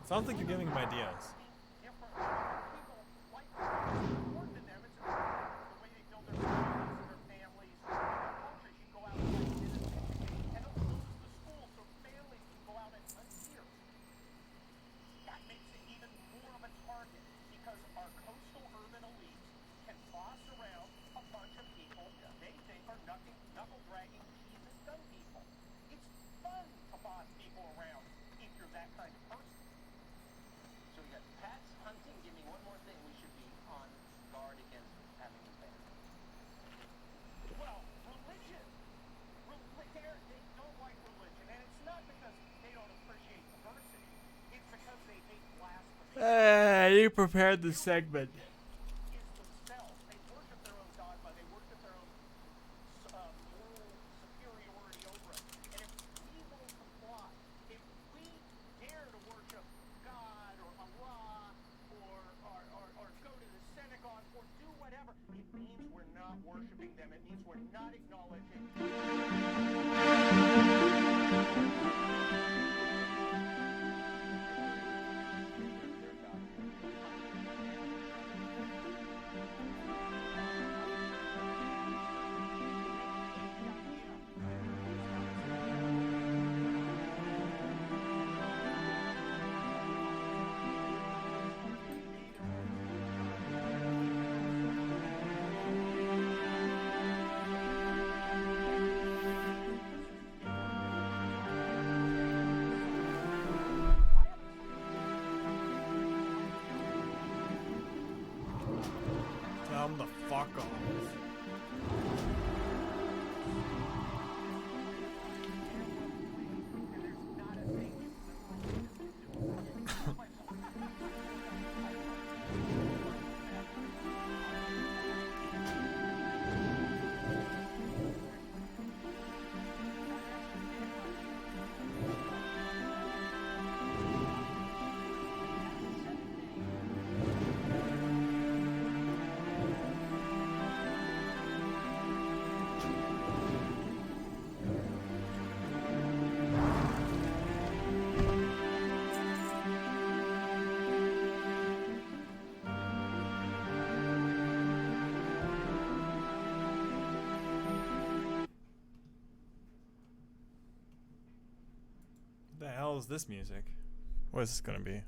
Sounds like you're giving him ideas. Different people like it's important to them. It's important the way they build their communities and their families and their cultures. You go out and and they'll close the school so families can go out and hunt deer. That makes it even more of a target because our coastal urban elites can boss around a bunch of people they think are knuckle dragging cheese and gun people. It's fun to boss people around if you're that kind of person. So we got pets, hunting. Give me one more thing we should be on guard against having in bed. Well, religion. They don't like religion, and it's not because they don't appreciate diversity. It's because they hate blasphemy. You prepared the segment. Is themselves. They worship their own dogma. They worship their own moral superiority over us. And if we won't comply, if we dare to worship God or Allah or go to the synagogue or do whatever, it means we're not worshiping them. It means we're not acknowledging. Tell him the fuck off. What the hell is this music? What is this gonna be?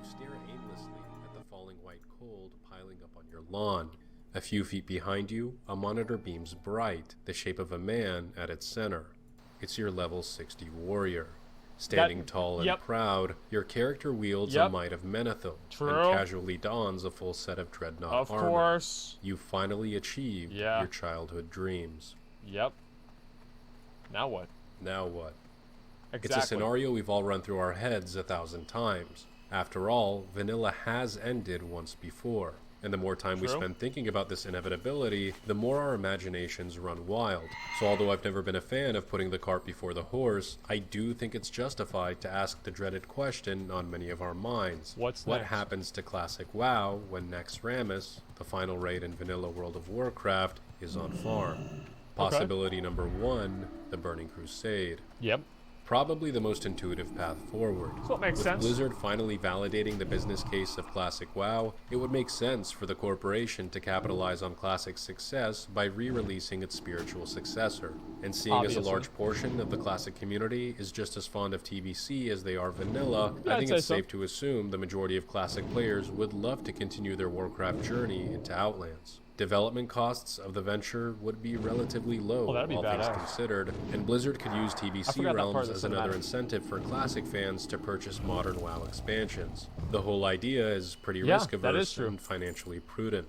You stare aimlessly at the falling white cold piling up on your lawn. A few feet behind you, a monitor beams bright, the shape of a man at its center. It's your level 60 warrior. Standing tall and yep. proud, your character wields a Yep. might of Menethil True. and casually dons a full set of dreadnought Of armor. course. You finally achieved Yeah. your childhood dreams. Yep. Now what? Now what? Exactly. It's a scenario we've all run through our heads 1,000 times. After all, vanilla has ended once before. And the more time we True. spend thinking about this inevitability, the more our imaginations run wild. So although I've never been a fan of putting the cart before the horse, I do think it's justified to ask the dreaded question on many of our minds. What's what next? happens to classic WoW when Nex Rammus, the final raid in vanilla World of Warcraft, is on farm? Possibility number 1, the Burning Crusade. Yep. Probably the most intuitive path forward. So it makes With sense. Blizzard finally validating the business case of Classic WoW, it would make sense for the corporation to capitalize on Classic's success by re-releasing its spiritual successor. And seeing as a Obviously. large portion of the Classic community is just as fond of TBC as they are vanilla, Yeah, I I'd think say it's so. safe to assume the majority of Classic players would love to continue their Warcraft journey into Outlands. Development costs of the venture would be relatively low, Oh, that'd be all things badass. considered, and Blizzard could use I TBC forgot that part Realms of as the another cinematic. incentive for Classic fans to purchase modern WoW expansions. The whole idea is pretty Yeah, risk-averse that is true. and financially prudent.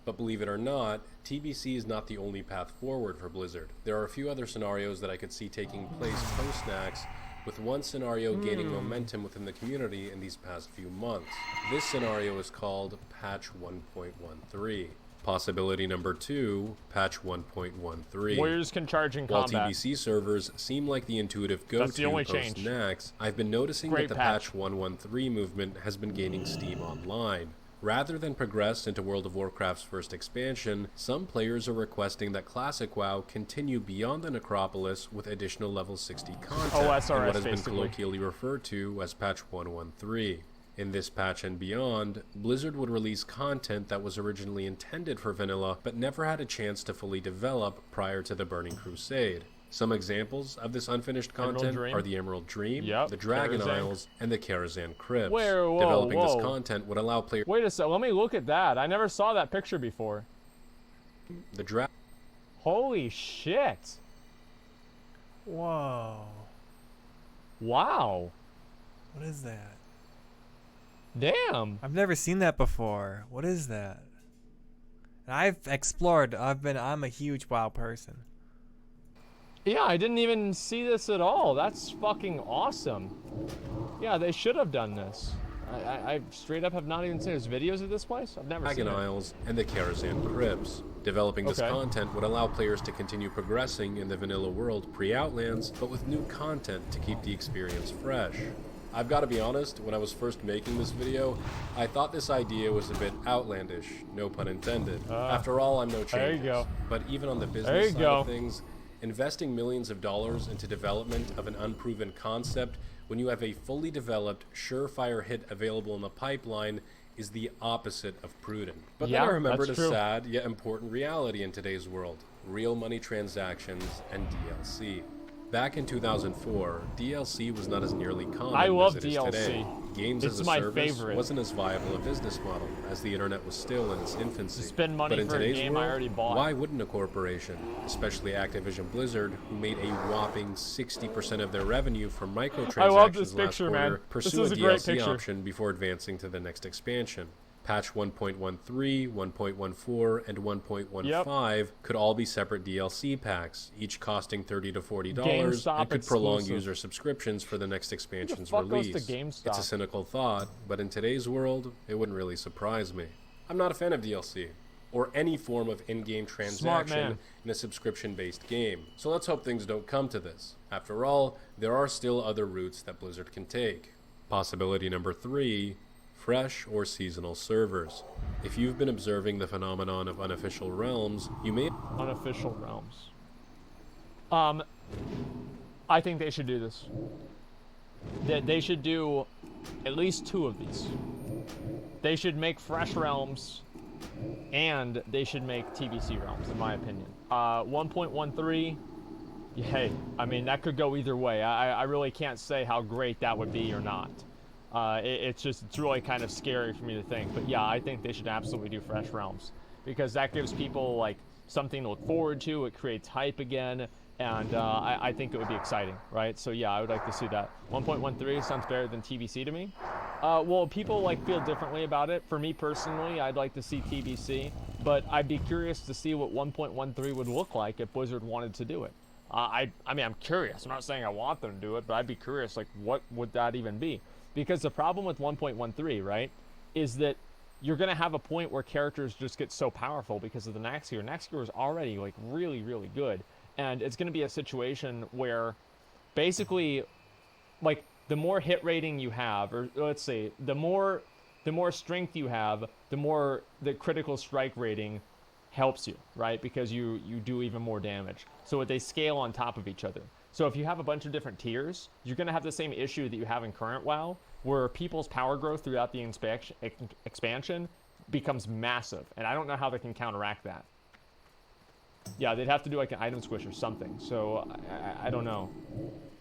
But believe it or not, TBC is not the only path forward for Blizzard. There are a few other scenarios that I could see taking place post-Naxx, with one scenario gaining momentum within the community in these past few months. This scenario is called Patch 1.13. Possibility number 2, Patch 1.13. Warriors can charge in While combat. TBC servers seem like the intuitive That's the go-to only change. post-Naxx, I've been noticing Great that the patch. Patch 113 movement has been gaining steam online. Rather than progress into World of Warcraft's first expansion, some players are requesting that Classic WoW continue beyond the Necropolis with additional level 60 content, in OSRS, what has been basically. colloquially referred to as Patch 113. In this patch and beyond, Blizzard would release content that was originally intended for vanilla, but never had a chance to fully develop prior to the Burning Crusade. Some examples of this unfinished Emerald content Dream? are the Emerald Dream, Yep, the Dragon Karazhan. Isles, and the Karazhan Crypts. Whoa, Developing whoa. this content would allow players Wait a sec, let me look at that. I never saw that picture before. the Holy shit. Whoa. Wow. What is that? Damn. I've never seen that before. What is that? And I've explored. I'm a huge WoW person. Yeah, I didn't even see this at all. That's fucking awesome. Yeah, they should have done this. I straight up have not even seen. There's videos of this place? I've never seen Dragon it. Isles, and the Karazhan Crypts. Developing this Okay. content would allow players to continue progressing in the vanilla world pre-Outlands, but with new content to keep the experience fresh. I've got to be honest, when I was first making this video, I thought this idea was a bit outlandish, no pun intended. After all, I'm no changes. there you go. But even on the There business you side go. of things, investing millions of dollars into development of an unproven concept when you have a fully developed, surefire hit available in the pipeline is the opposite of prudent. But Yeah, then I remembered a that's true. sad yet important reality in today's world: real money transactions and DLC. Back in 2004, DLC was not as nearly common I love as it is DLC. today. Games It's as a my service favorite. wasn't as viable a business model, as the internet was still in its infancy. To spend money but in for a today's game I world, already bought. why wouldn't a corporation, especially Activision Blizzard, who made a whopping 60% of their revenue from microtransactions I love this last picture, quarter, man. This pursue is a a great DLC picture. option before advancing to the next expansion? Patch 1.13, 1.14, and 1.15 could all be separate DLC packs, each costing $30 to $40, GameStop and could prolong exclusive. user subscriptions for the next expansion's fuck goes to release. GameStop? It's a cynical thought, but in today's world, it wouldn't really surprise me. I'm not a fan of DLC, or any form of in-game transaction man. in a subscription-based game. So let's hope things don't come to this. After all, there are still other routes that Blizzard can take. Possibility number 3, fresh or seasonal servers. If you've been observing the phenomenon of unofficial realms, you may Unofficial realms. I think they should do this. They should do at least 2 of these. They should make fresh realms, and they should make TBC realms, in my opinion. 1.13. Hey, I mean, that could go either way. I really can't say how great that would be or not. It's really kind of scary for me to think. But yeah, I think they should absolutely do fresh realms, because that gives people like something to look forward to. It creates hype again, and I think it would be exciting, right? So yeah, I would like to see that. 1.13 sounds better than TBC to me. Well, people like feel differently about it. For me personally, I'd like to see TBC, but I'd be curious to see what 1.13 would look like if Blizzard wanted to do it. I mean, I'm curious. I'm not saying I want them to do it, but I'd be curious, like, what would that even be? Because the problem with 1.13, right, is that you're going to have a point where characters just get so powerful because of the Naxx gear. Naxx gear is already, like, really, really good. And it's going to be a situation where basically, like, the more hit rating you have, or let's say, the more strength you have, the more the critical strike rating helps you, right? Because you do even more damage. So they scale on top of each other. So if you have a bunch of different tiers, you're going to have the same issue that you have in current WoW, where people's power growth throughout the expansion becomes massive. And I don't know how they can counteract that. Yeah, they'd have to do like an item squish or something. So I don't know.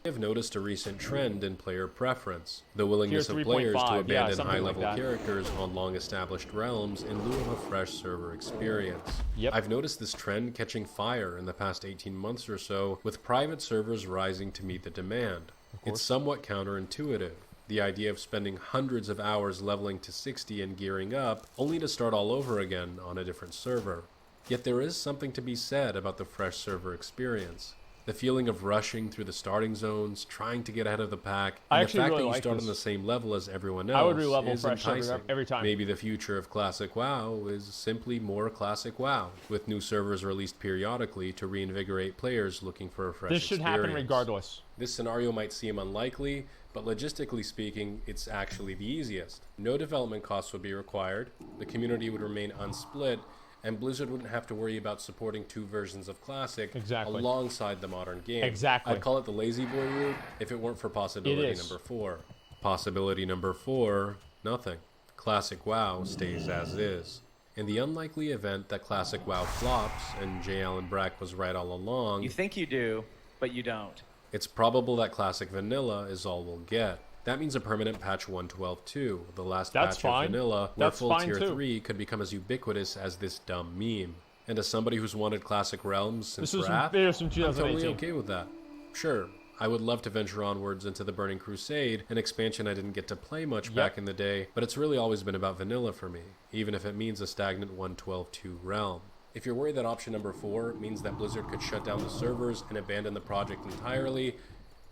have noticed a recent trend in player preference, the willingness Tier of players to 3.5, yeah, abandon something like high-level that. characters on long-established realms in lieu of a fresh server experience. Yep. I've noticed this trend catching fire in the past 18 months or so, with private servers rising to meet the demand. It's somewhat counterintuitive. The idea of spending hundreds of hours leveling to 60 and gearing up, only to start all over again on a different server. Yet there is something to be said about the fresh server experience. The feeling of rushing through the starting zones, trying to get ahead of the pack, I and the actually fact really that you like start this. on the same level as everyone else I would re-level is fresh server enticing. every time. Maybe the future of Classic WoW is simply more Classic WoW, with new servers released periodically to reinvigorate players looking for a fresh This should happen experience. regardless. This scenario might seem unlikely, but logistically speaking, it's actually the easiest. No development costs would be required, the community would remain unsplit, and Blizzard wouldn't have to worry about supporting two versions of Classic Exactly. alongside the modern game. Exactly. I'd call it the lazy boy route if it weren't for possibility is. number 4. Possibility number 4, nothing. Classic WoW stays as is. In the unlikely event that Classic WoW flops, and J. Allen Brack was right all along, You think you do, but you don't. it's probable that Classic Vanilla is all we'll get. That means a permanent patch 1.12.2, the last That's patch fine. of Vanilla, where That's full fine tier too. 3 could become as ubiquitous as this dumb meme. And as somebody who's wanted Classic Realms since This was Wrath, video from I'm totally 2018. okay with that. Sure, I would love to venture onwards into the Burning Crusade, an expansion I didn't get to play much back in the day, but it's really always been about vanilla for me, even if it means a stagnant 1.12.2 realm. If you're worried that option number 4 means that Blizzard could shut down the servers and abandon the project entirely,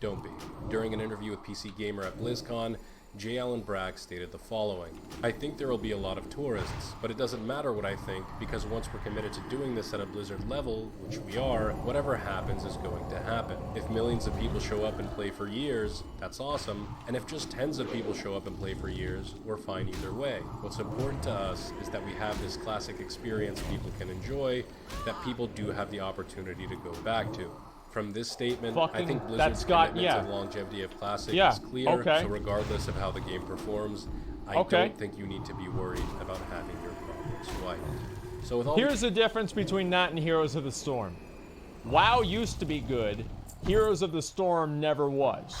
don't be. During an interview with PC Gamer at BlizzCon, J. Allen Brack stated the following: I think there will be a lot of tourists, but it doesn't matter what I think, because once we're committed to doing this at a Blizzard level, which we are, whatever happens is going to happen. If millions of people show up and play for years, that's awesome, and if just tens of people show up and play for years, we're fine either way. What's important to us is that we have this classic experience people can enjoy, that people do have the opportunity to go back to. From this statement, I Fucking- think that's Blizzard's got- commitment yeah. to the longevity of Classic Yeah, is clear, okay. so regardless of how the game performs, I Okay. don't think you need to be worried about having your progress wiped. So with all Here's the difference between that and Heroes of the Storm. WoW used to be good. Heroes of the Storm never was.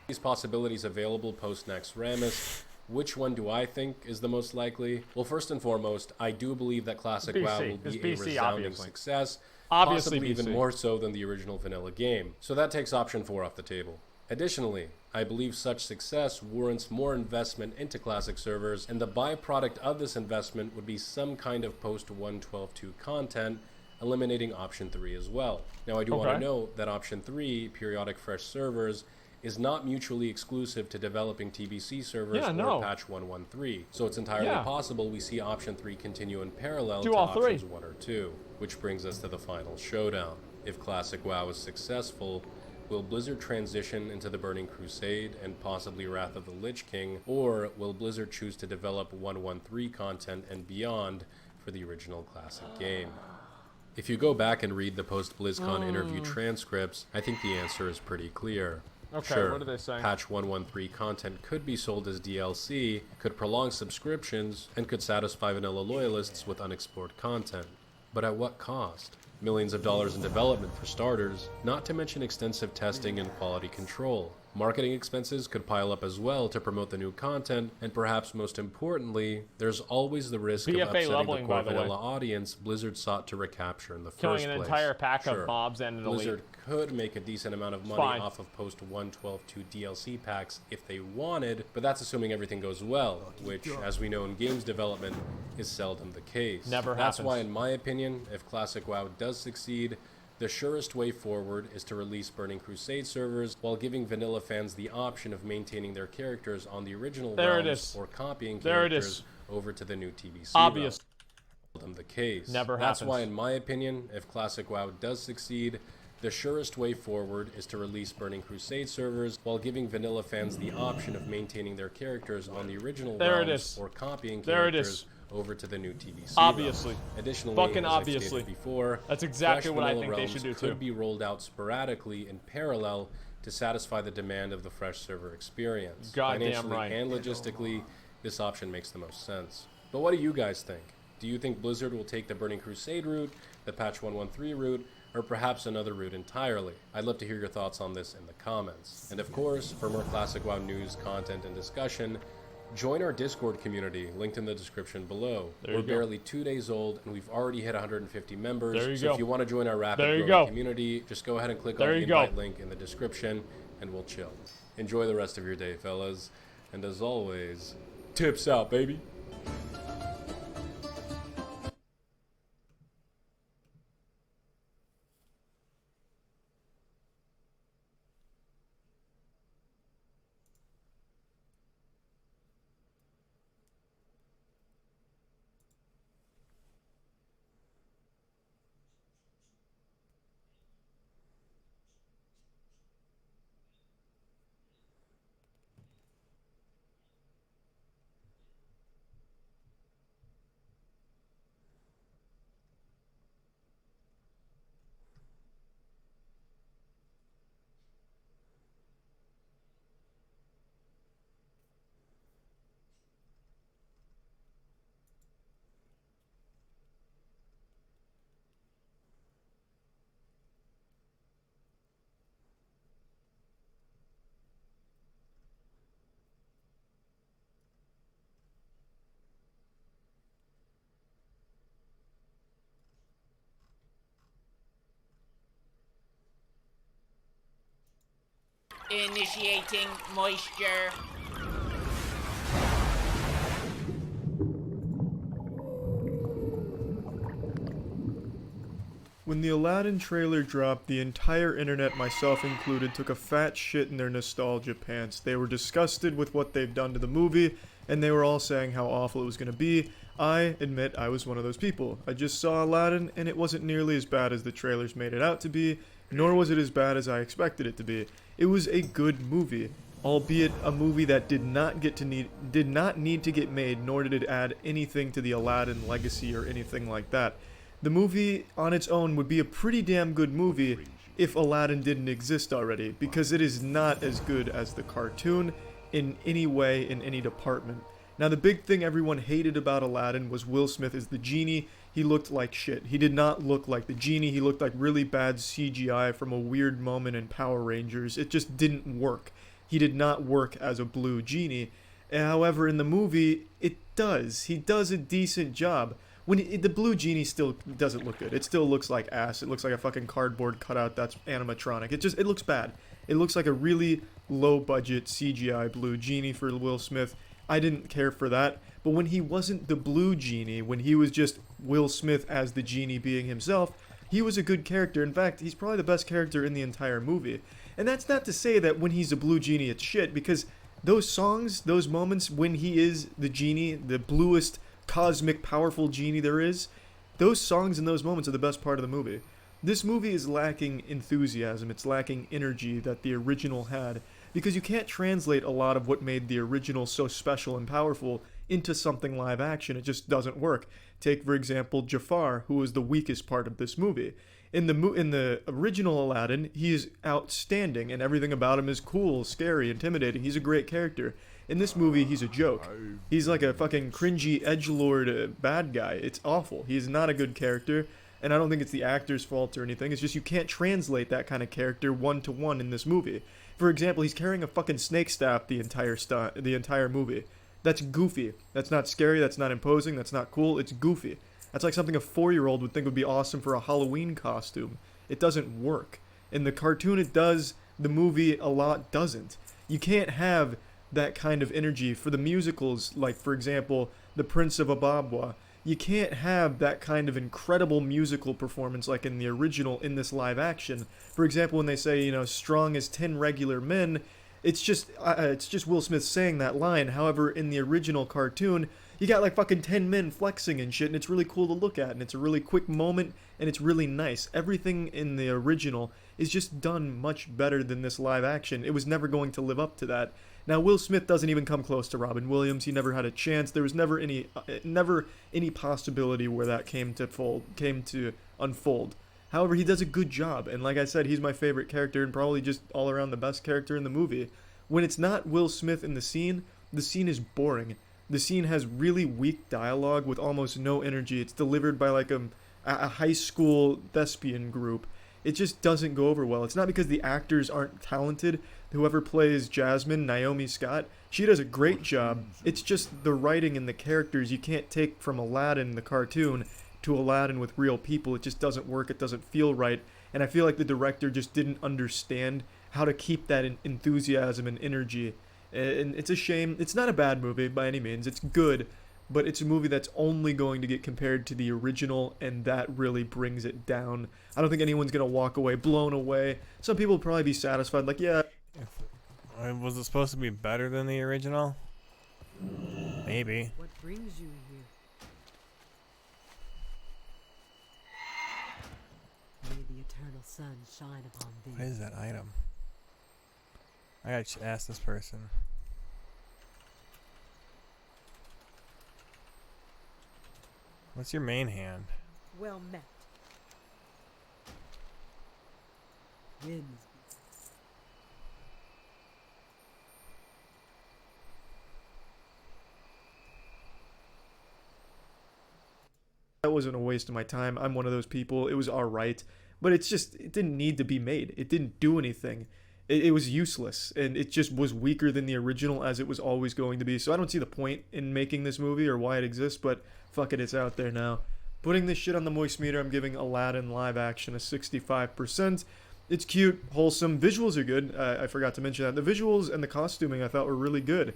these possibilities available post Naxxramas, which one do I think is the most likely? Well, first and foremost, I do believe that Classic BC. WoW will It's be a BC, resounding obviously. success, Obviously possibly even BC. more so than the original vanilla game. So that takes option 4 off the table. Additionally, I believe such success warrants more investment into Classic servers, and the byproduct of this investment would be some kind of post 1.12.2 content, eliminating option 3 as well. Now, I do want Okay. to note that option 3, periodic fresh servers, is not mutually exclusive to developing TBC servers Yeah, or no. patch 1.13. So it's entirely Yeah. possible we see option 3 continue in parallel Do to all three. options 1 or 2, which brings us to the final showdown. If Classic WoW is successful, will Blizzard transition into the Burning Crusade and possibly Wrath of the Lich King, or will Blizzard choose to develop 1.13 content and beyond for the original Classic game? If you go back and read the post-BlizzCon interview transcripts, I think the answer is pretty clear. Okay, Sure, what are they saying? Patch 1.13 content could be sold as DLC, could prolong subscriptions, and could satisfy vanilla loyalists with unexplored content. But at what cost? Millions of dollars in development for starters, not to mention extensive testing and quality control. Marketing expenses could pile up as well to promote the new content, and perhaps most importantly, there's always the risk of BFA upsetting the leveling, core by the way. vanilla audience Blizzard sought to recapture in the Killing first an place. entire pack Sure, of mobs and an Blizzard elite. could make a decent amount of money Fine. off of post 1.12.2 DLC packs if they wanted, but that's assuming everything goes well, which, as we know in games development, is seldom the case. Never That's happens. why, in my opinion, if Classic WoW does succeed, the surest way forward is to release Burning Crusade servers while giving vanilla fans the option of maintaining their characters on the original There it realms is. or copying There it characters is. over to the new TBC Obvious. realm. The case. Never That's happens. why, in my opinion, if Classic WoW does succeed, the surest way forward is to release Burning Crusade servers while giving vanilla fans the option of maintaining their characters on the original There it realms is. or copying There it characters is. over to the new TBC Obviously. realm. Additionally, Fucking as I've obviously. stated before, That's exactly fresh what I vanilla think they realms should do, could too. be rolled out sporadically in parallel to satisfy the demand of the fresh server experience. Goddamn Financially right. and logistically, this option makes the most sense. But what do you guys think? Do you think Blizzard will take the Burning Crusade route, the patch 1.13 route, or perhaps another route entirely? I'd love to hear your thoughts on this in the comments. And of course, for more classic WoW news, content, and discussion, join our Discord community, linked in the description below. We're barely 2 days old, and we've already hit 150 members. So if you want to join our rapid growing community, just go ahead and click on the invite link in the description, and we'll chill. Enjoy the rest of your day, fellas. And as always, tips out, baby. Initiating moisture. When the Aladdin trailer dropped, the entire internet, myself included, took a fat shit in their nostalgia pants. They were disgusted with what they've done to the movie, and they were all saying how awful it was going to be. I admit I was one of those people. I just saw Aladdin, and it wasn't nearly as bad as the trailers made it out to be, nor was it as bad as I expected it to be. It was a good movie, albeit a movie that did not need to get made, nor did it add anything to the Aladdin legacy or anything like that. The movie on its own would be a pretty damn good movie if Aladdin didn't exist already, because it is not as good as the cartoon in any way, in any department. Now, the big thing everyone hated about Aladdin was Will Smith as the genie. He looked like shit. He did not look like the genie. He looked like really bad CGI from a weird moment in Power Rangers. It just didn't work. He did not work as a blue genie. However, in the movie, it does. He does a decent job. The blue genie still doesn't look good. It still looks like ass. It looks like a fucking cardboard cutout that's animatronic. It looks bad. It looks like a really low-budget CGI blue genie for Will Smith. I didn't care for that. But when he wasn't the blue genie, when he was just Will Smith as the genie being himself, he was a good character. In fact, he's probably the best character in the entire movie. And that's not to say that when he's a blue genie it's shit, because those songs, those moments when he is the genie, the bluest, cosmic, powerful genie there is, those songs and those moments are the best part of the movie. This movie is lacking enthusiasm, it's lacking energy that the original had, because you can't translate a lot of what made the original so special and powerful into something live action. It just doesn't work. Take, for example, Jafar, who was the weakest part of this movie. In the original Aladdin, he is outstanding, and everything about him is cool, scary, intimidating. He's a great character. In this movie, he's a joke. He's like a fucking cringy edgelord bad guy. It's awful. He's not a good character, and I don't think it's the actor's fault or anything. It's just you can't translate that kind of character one-to-one in this movie. For example, he's carrying a fucking snake staff the entire movie. That's goofy. That's not scary, that's not imposing, that's not cool, it's goofy. That's like something a 4-year-old would think would be awesome for a Halloween costume. It doesn't work. In the cartoon it does, the movie a lot doesn't. You can't have that kind of energy for the musicals, like for example, The Prince of Ababwa. You can't have that kind of incredible musical performance like in the original in this live action. For example, when they say, you know, strong as 10 regular men, it's just Will Smith saying that line. However, in the original cartoon, you got like fucking 10 men flexing and shit, and it's really cool to look at, and it's a really quick moment, and it's really nice. Everything in the original is just done much better than this live action. It was never going to live up to that. Now, Will Smith doesn't even come close to Robin Williams. He never had a chance. There was never any possibility where that came to unfold. However, he does a good job, and like I said, he's my favorite character and probably just all around the best character in the movie. When it's not Will Smith in the scene is boring. The scene has really weak dialogue with almost no energy. It's delivered by like a high school thespian group. it just doesn't go over well. It's not because the actors aren't talented. Whoever plays Jasmine, Naomi Scott, she does a great job. It's just the writing and the characters you can't take from Aladdin, the cartoon, to Aladdin with real people. It just doesn't work. It doesn't feel right. And I feel like the director just didn't understand how to keep that enthusiasm and energy. And it's a shame. It's not a bad movie by any means. It's good, but it's a movie that's only going to get compared to the original, and that really brings it down. I don't think anyone's going to walk away blown away. Some people will probably be satisfied, like, yeah. Was it supposed to be better than the original? Maybe. What brings you here? May the eternal sun shine upon thee. What is that item? I gotta ask this person. What's your main hand? Well met. Winds. That wasn't a waste of my time. I'm one of those people. It was alright. But it didn't need to be made. It didn't do anything. It was useless. And it just was weaker than the original, as it was always going to be. So I don't see the point in making this movie or why it exists, but fuck it, it's out there now. Putting this shit on the moist meter, I'm giving Aladdin live action a 65%. It's cute, wholesome. Visuals are good. I forgot to mention that. The visuals and the costuming I thought were really good.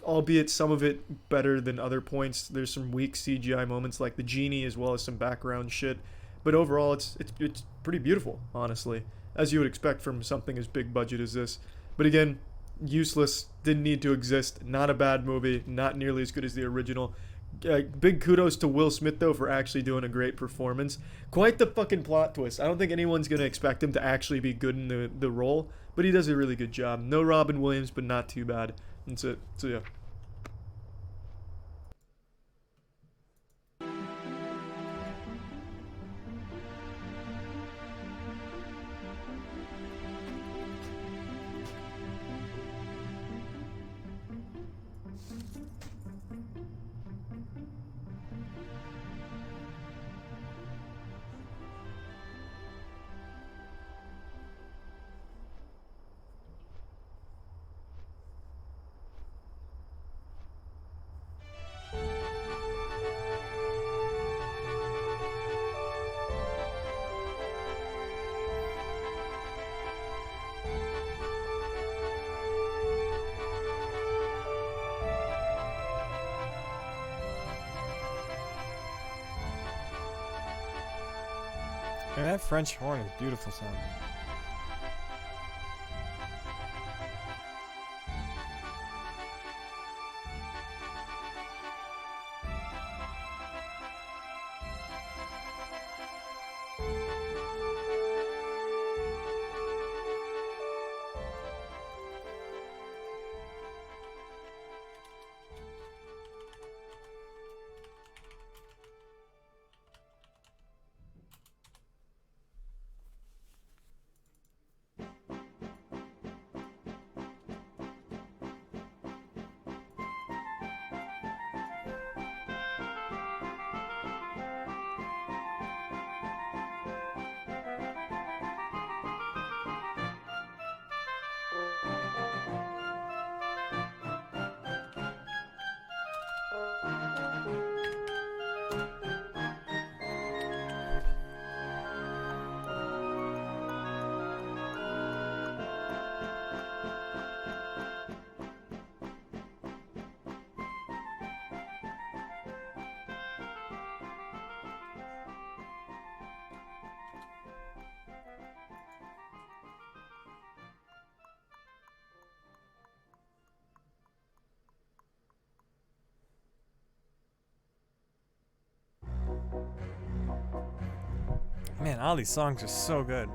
Albeit some of it better than other points. There's some weak CGI moments like the genie, as well as some background shit. But overall, it's pretty beautiful, honestly, as you would expect from something as big budget as this. But again, useless, didn't need to exist. Not a bad movie, not nearly as good as the original. Big kudos to Will Smith, though, for actually doing a great performance. Quite the fucking plot twist. I don't think anyone's going to expect him to actually be good in the role, but he does a really good job. No Robin Williams, but not too bad. That's it. So yeah. Man, that French horn is beautiful sounding. Man, all these songs are so good.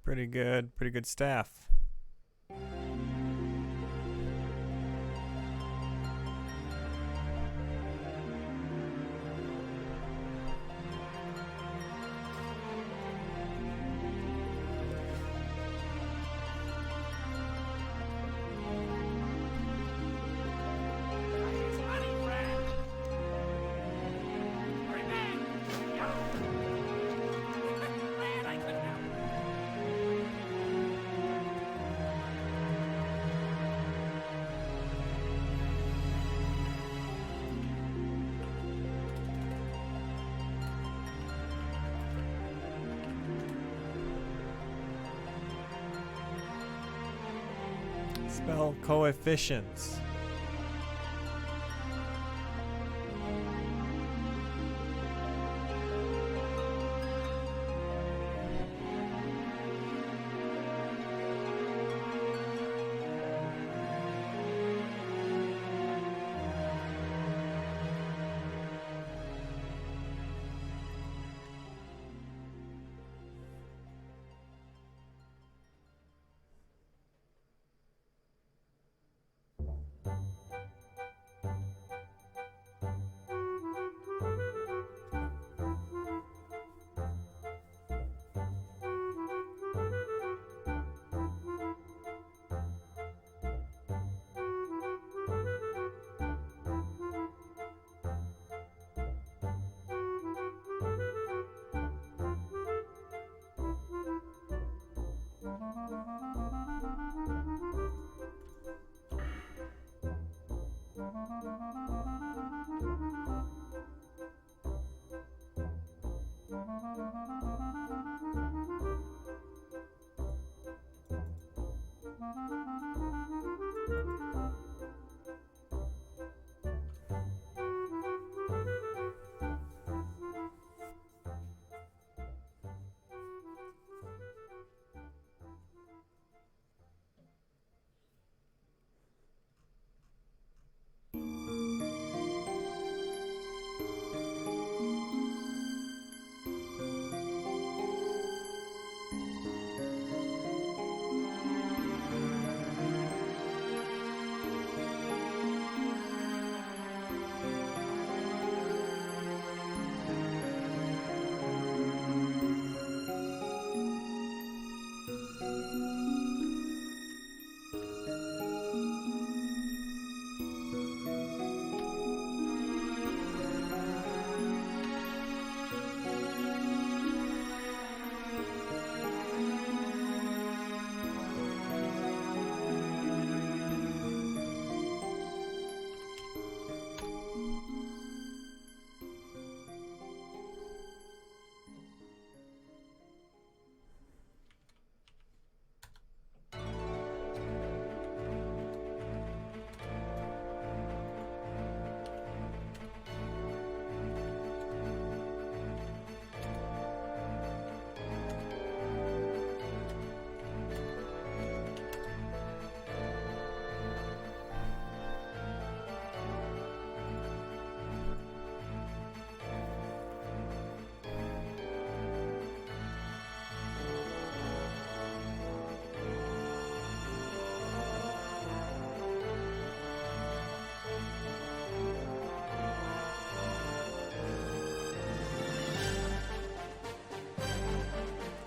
Pretty good staff. Spell coefficients.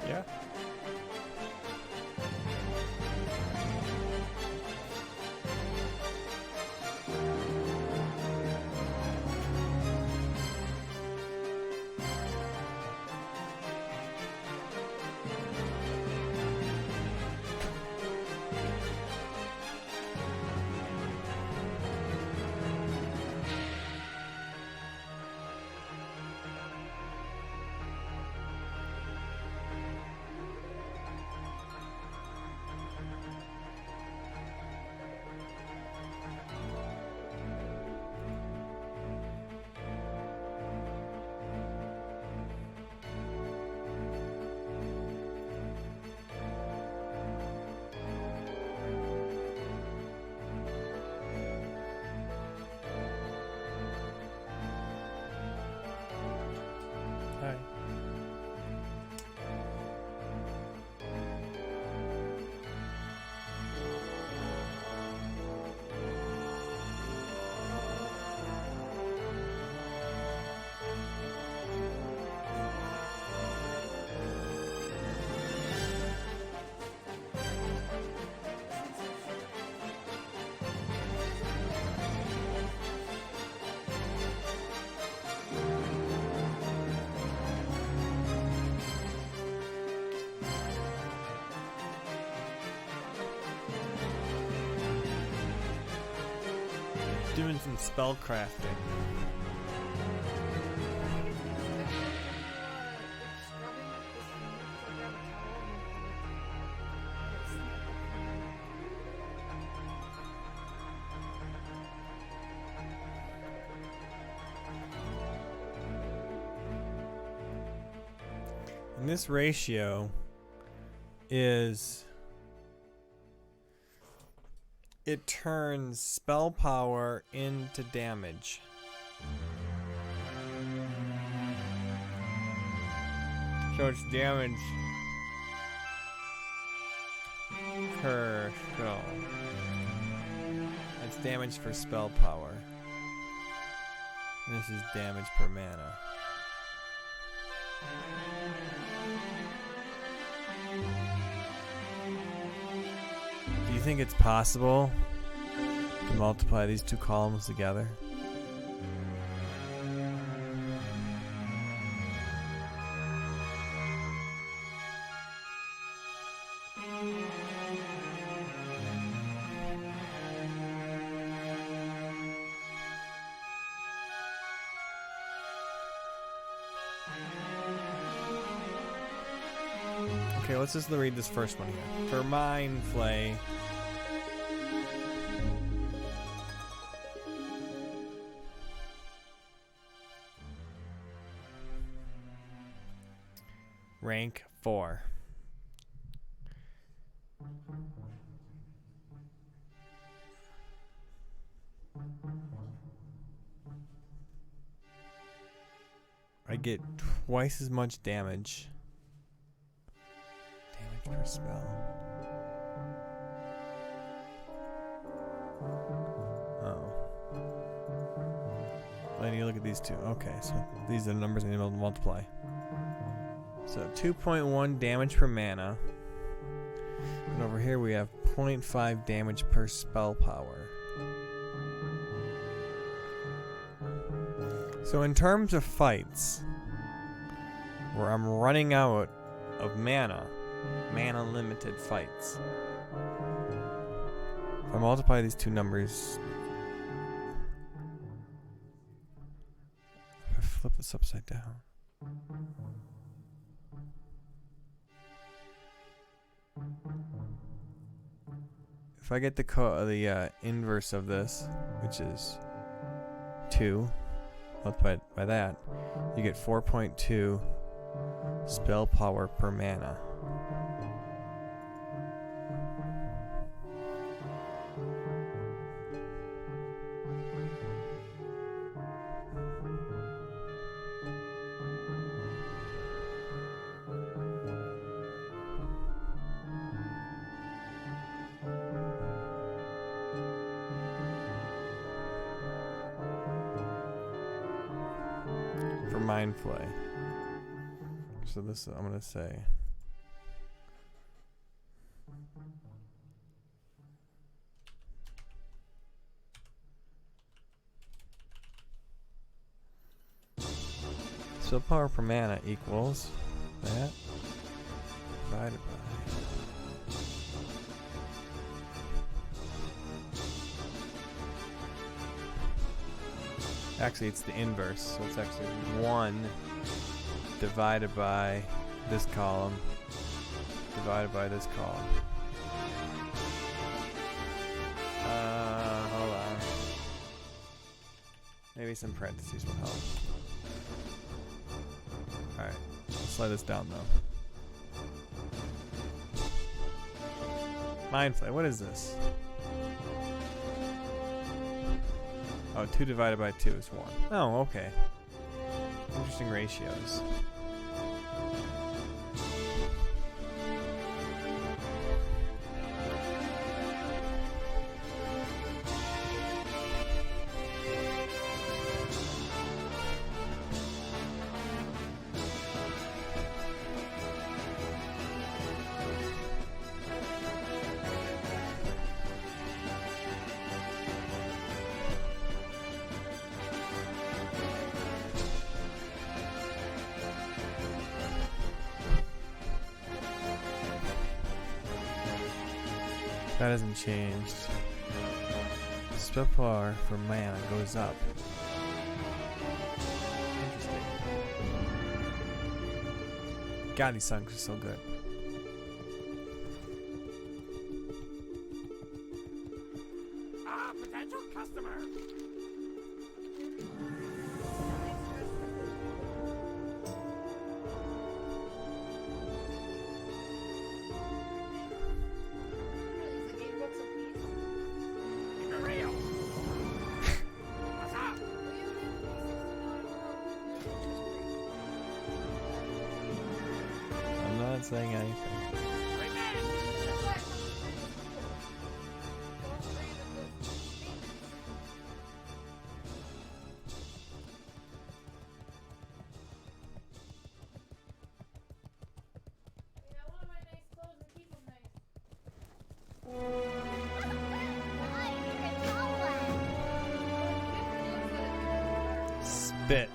Yeah. Hi. doing some spell crafting. And this ratio is, it turns spell power into damage. So it's damage per spell. That's damage for spell power. And this is damage per mana. Do you think it's possible to multiply these two columns together? Okay, let's just read this first one here. For Mind Flay, rank 4. I get twice as much damage. Damage per spell. Oh. I need to look at these two. Okay, so these are the numbers I need to multiply. So 2.1 damage per mana. And over here we have 0.5 damage per spell power. So in terms of fights, where I'm running out of mana limited fights, if I multiply these two numbers, if I flip this upside down, if I get the inverse of this, which is 2, multiplied by that, you get 4.2 spell power per mana. For Mind Flay. So this, I'm going to say, so power per mana equals that divided by actually, it's the inverse, so it's actually 1 divided by this column divided by this column. Hold on. Maybe some parentheses will help. Alright, let's slide this down though. Mind Flay, what is this? Oh, 2 divided by 2 is 1. Oh, okay. Interesting ratios. That hasn't changed. spell power for mana goes up. Interesting. God, these songs are so good. Potential customer. I'm not saying anything. Spit.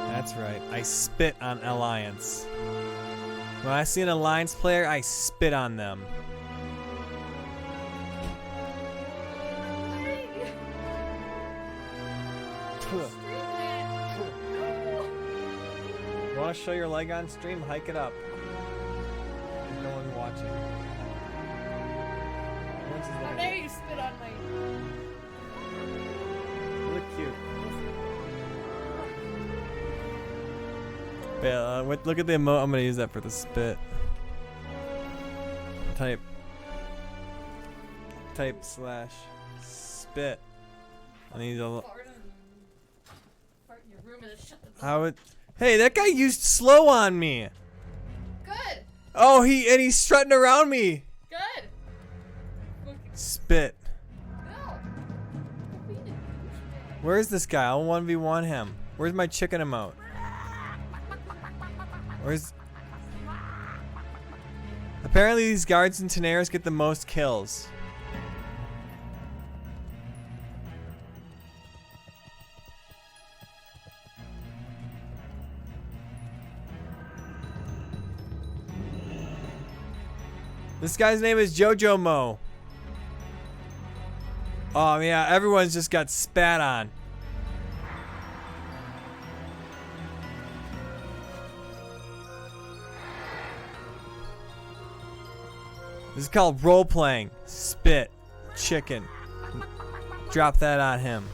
That's right. I spit on Alliance. When I see an Alliance player, I spit on them. You want to show your leg on stream? Hike it up. There's no one watching. Everyone's just How looking dare you spit on my... You look cute. Yeah, look at the emote. I'm gonna use that for the spit. Type slash spit. I need a. How it? Hey, that guy used slow on me. Good. Oh, he's strutting around me. Good. Spit. No. Where's this guy? I'll 1v1 him. Where's my chicken emote? Where's... Apparently these guards in Tenaris get the most kills. This guy's name is Jojo Mo. Oh yeah, everyone's just got spat on. This is called role-playing. Spit. Chicken. Drop that on him.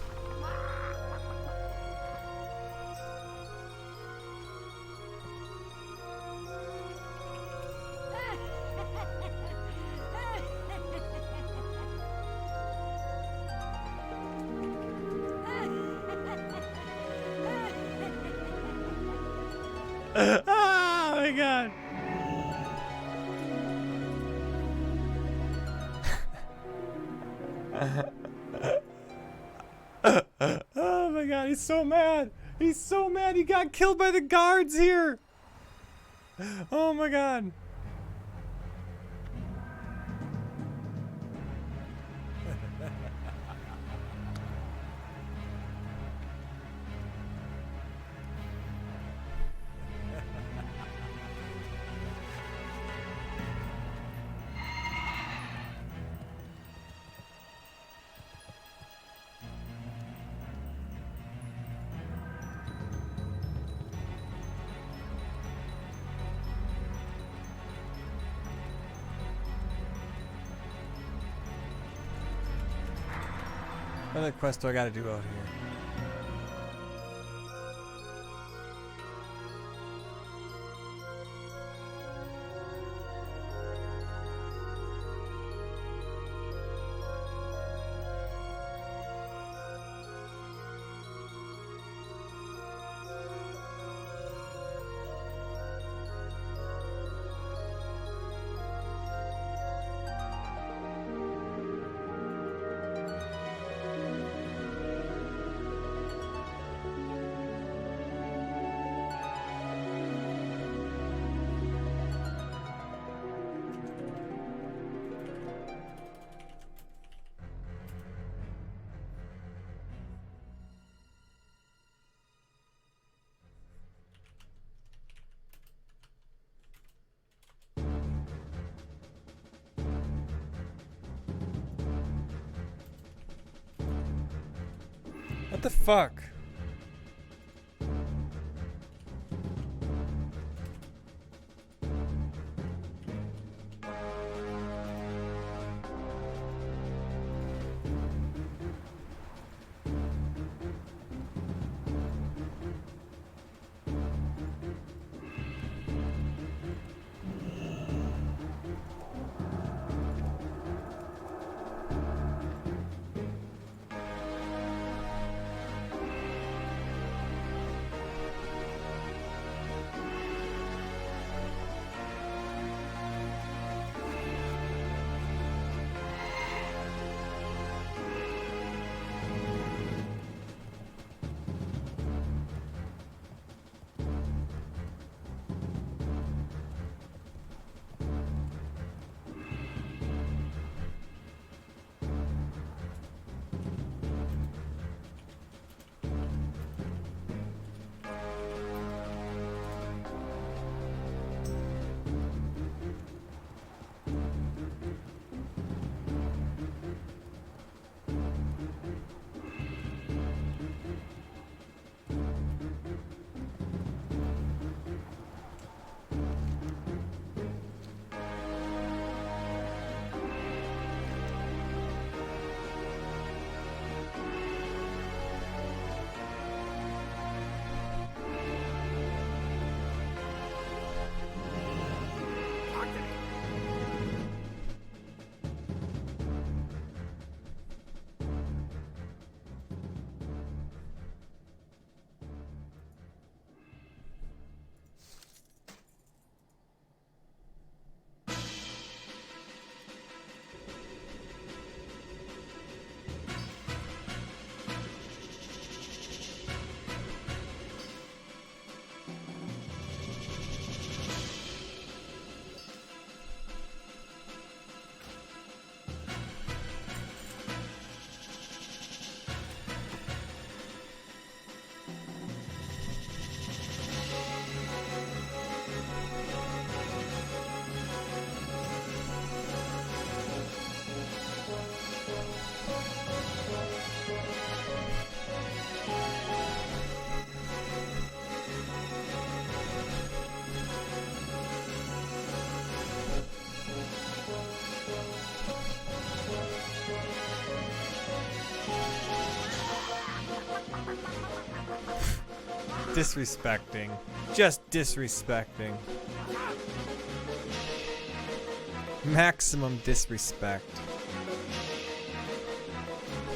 Oh my god. Oh my god, he's so mad. He's so mad he got killed by the guards here. Oh my god. What other quest do I gotta do out here? What the fuck? Disrespecting. Just disrespecting. Maximum disrespect.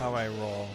How I roll.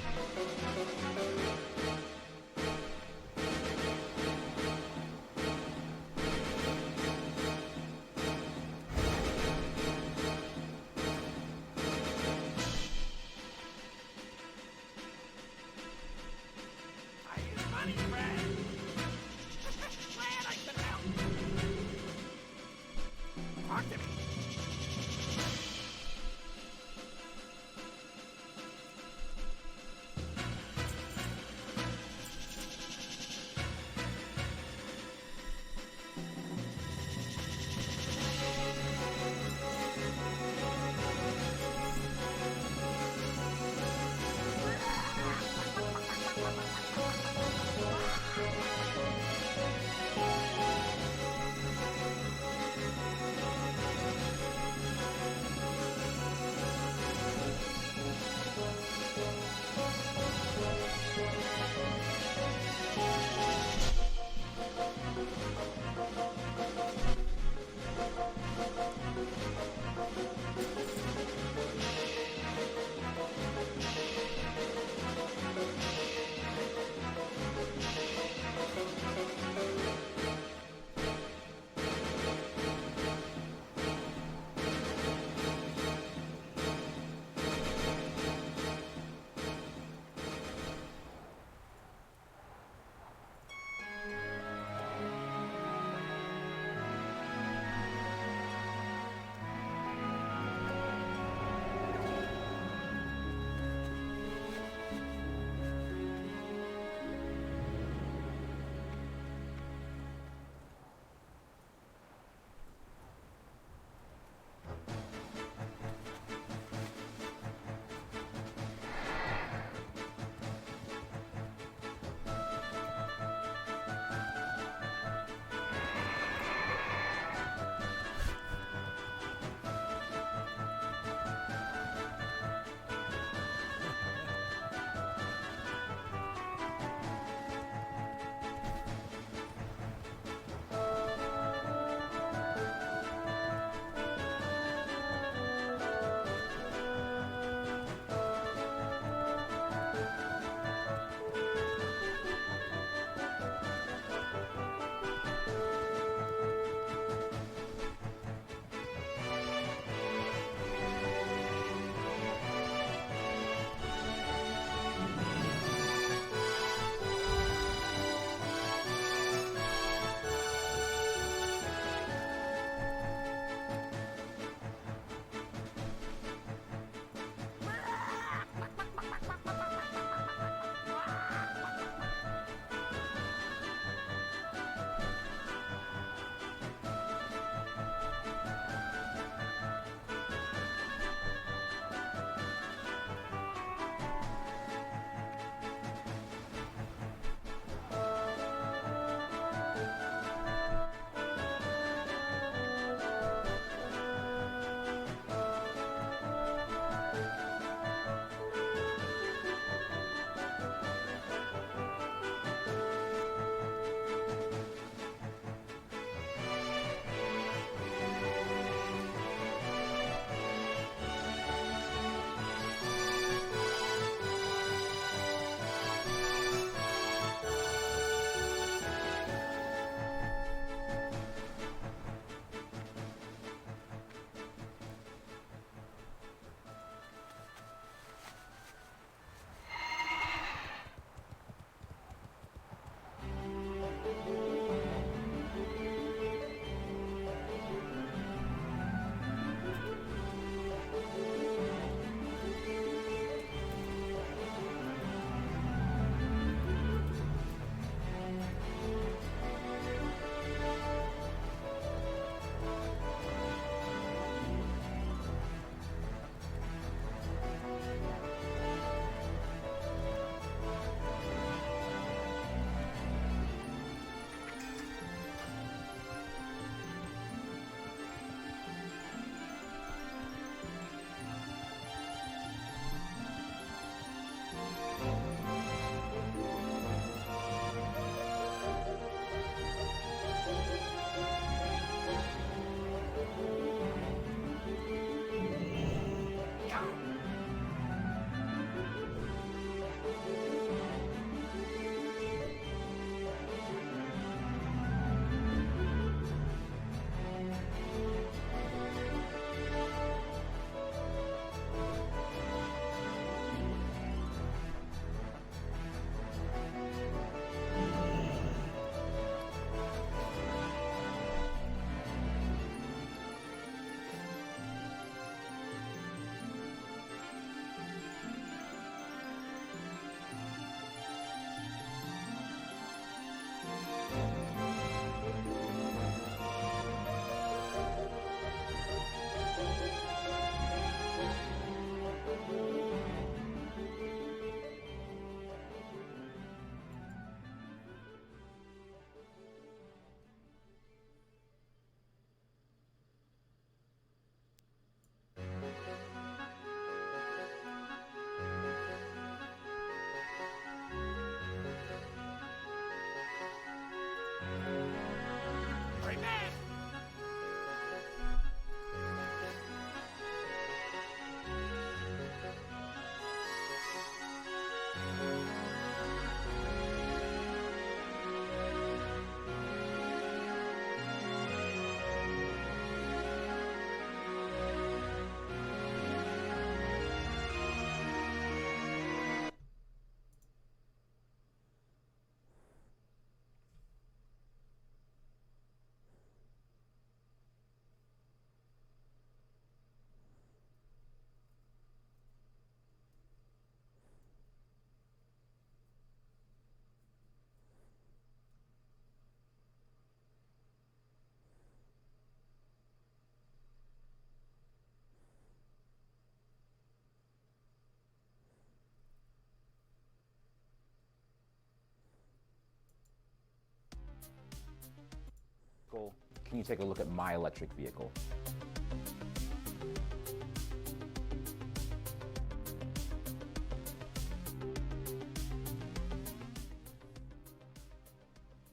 can you take a look at my electric vehicle?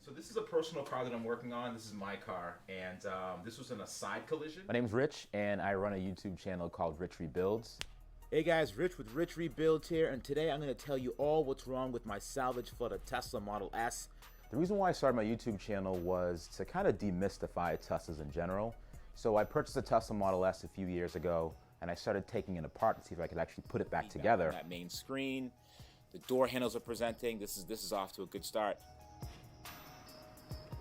So this is a personal car that I'm working on. This is my car, and this was in a side collision. My name's Rich, and I run a YouTube channel called Rich Rebuilds. Hey guys, Rich with Rich Rebuilds here, and today I'm going to tell you all what's wrong with my salvage for the Tesla Model S. The reason why I started my YouTube channel was to kind of demystify Teslas in general. So I purchased a Tesla Model S a few years ago, and I started taking it apart to see if I could actually put it back together. That main screen, the door handles are presenting. This is off to a good start.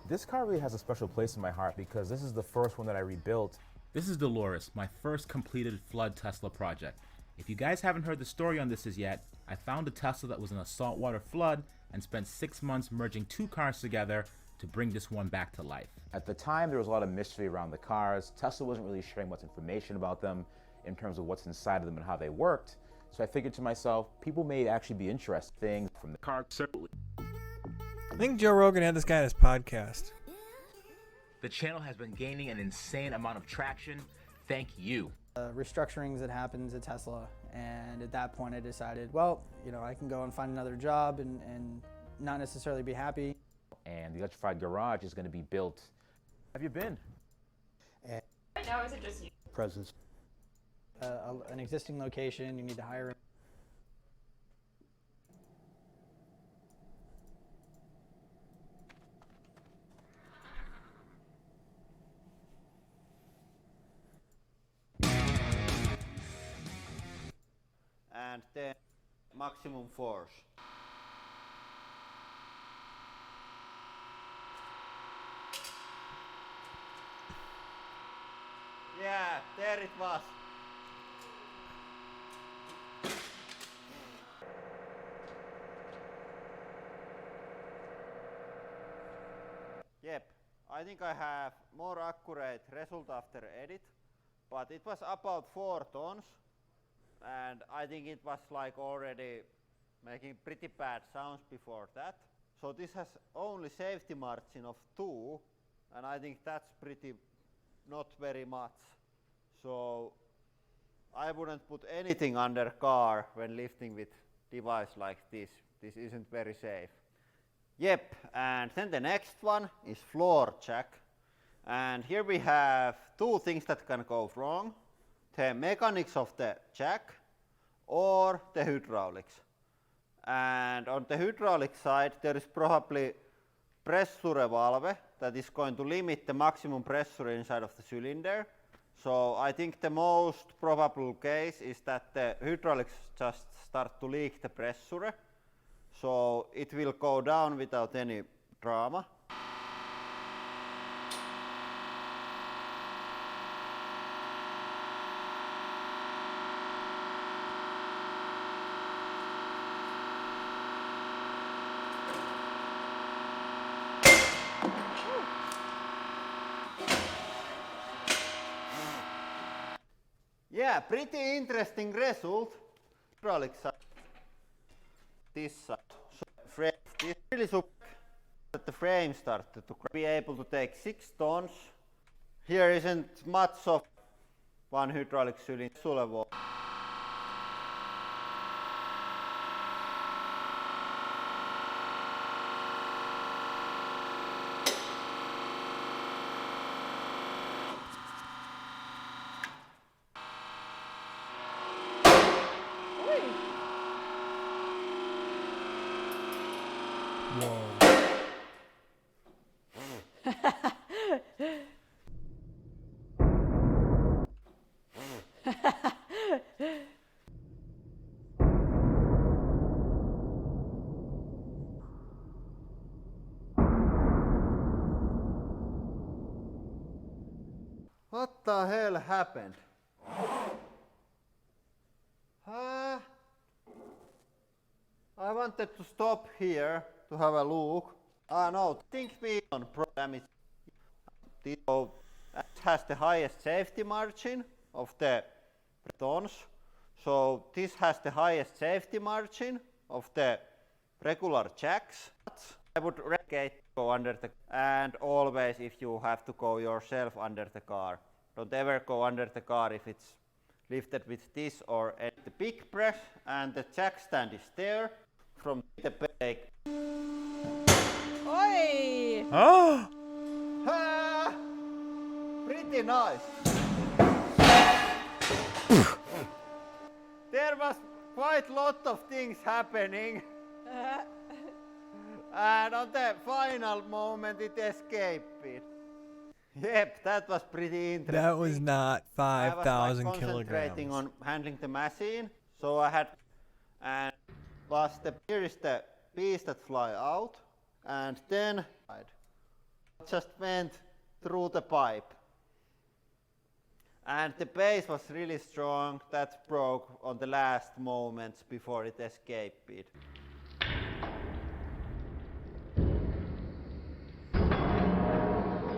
This car really has a special place in my heart because this is the first one that I rebuilt. This is Dolores, my first completed flood Tesla project. If you guys haven't heard the story on this as yet, I found a Tesla that was in a saltwater flood and spent 6 months merging 2 cars together to bring this one back to life. At the time, there was a lot of mystery around the cars. Tesla wasn't really sharing much information about them in terms of what's inside of them and how they worked. So I figured to myself, people may actually be interested in things from the car. I think Joe Rogan had this guy on his podcast. The channel has been gaining an insane amount of traction. Thank you. Restructurings that happened at Tesla, and at that point I decided, well, you know, I can go and find another job and not necessarily be happy. And the electrified garage is going to be built. Have you been? Right now, is it just you? Presence. An existing location, you need to hire. And then maximum force. Yeah, there it was. Yep, I think I have more accurate result after edit, but it was about 4 tons. And I think it was like already making pretty bad sounds before that. So this has only safety margin of 2, and I think that's pretty not very much. So I wouldn't put anything under car when lifting with device like this. This isn't very safe. Yep, and then the next one is floor jack. And here we have 2 things that can go wrong. The mechanics of the jack or the hydraulics. And on the hydraulic side, there is probably pressure valve that is going to limit the maximum pressure inside of the cylinder. So I think the most probable case is that the hydraulics just start to leak the pressure. So it will go down without any drama. Yeah, pretty interesting result. Hydraulic side. This side. So frame, this really super that the frame started to be able to take 6 tons. Here isn't much of one hydraulic cylinder. What the hell happened? I wanted to stop here to have a look. No, I think we on damage. This has the highest safety margin of the tons. So this has the highest safety margin of the regular jacks. I would replicate go under the, and always if you have to go yourself under the car, don't ever go under the car if it's lifted with this or the big press, and the jack stand is there from the brake. Oi! Oh! Ah, pretty nice. There was quite a lot of things happening. And on the final moment it escaped it. Yep, that was pretty interesting. That was not 5,000 I was like concentrating kilograms. on handling the machine, so I had, and plus here is the piece that fly out, and then I just went through the pipe. And the base was really strong, that broke on the last moments before it escaped it.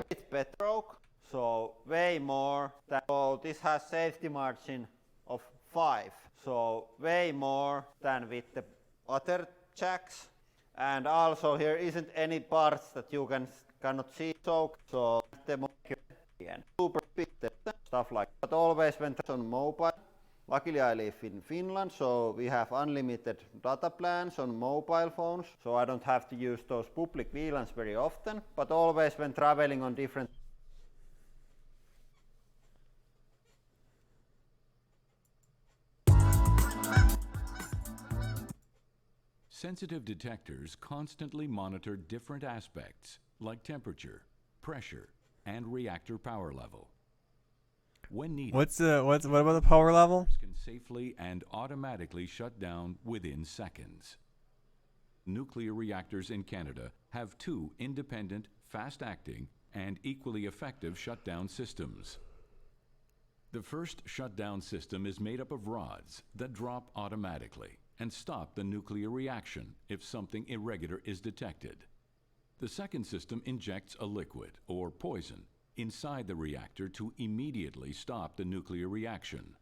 It's better broke, so way more than, so this has safety margin of 5, so way more than with the other jacks. And also here isn't any parts that you cannot see, so the super big stuff like that. But always when on mobile. Luckily I live in Finland, so we have unlimited data plans on mobile phones, so I don't have to use those public VLANs very often, but always when traveling on different. Sensitive detectors constantly monitor different aspects like temperature, pressure, and reactor power level. When needed, what about the power level? Can safely and automatically shut down within seconds. Nuclear reactors in Canada have 2 independent, fast-acting, and equally effective shutdown systems. The first shutdown system is made up of rods that drop automatically and stop the nuclear reaction if something irregular is detected. The second system injects a liquid or poison inside the reactor to immediately stop the nuclear reaction.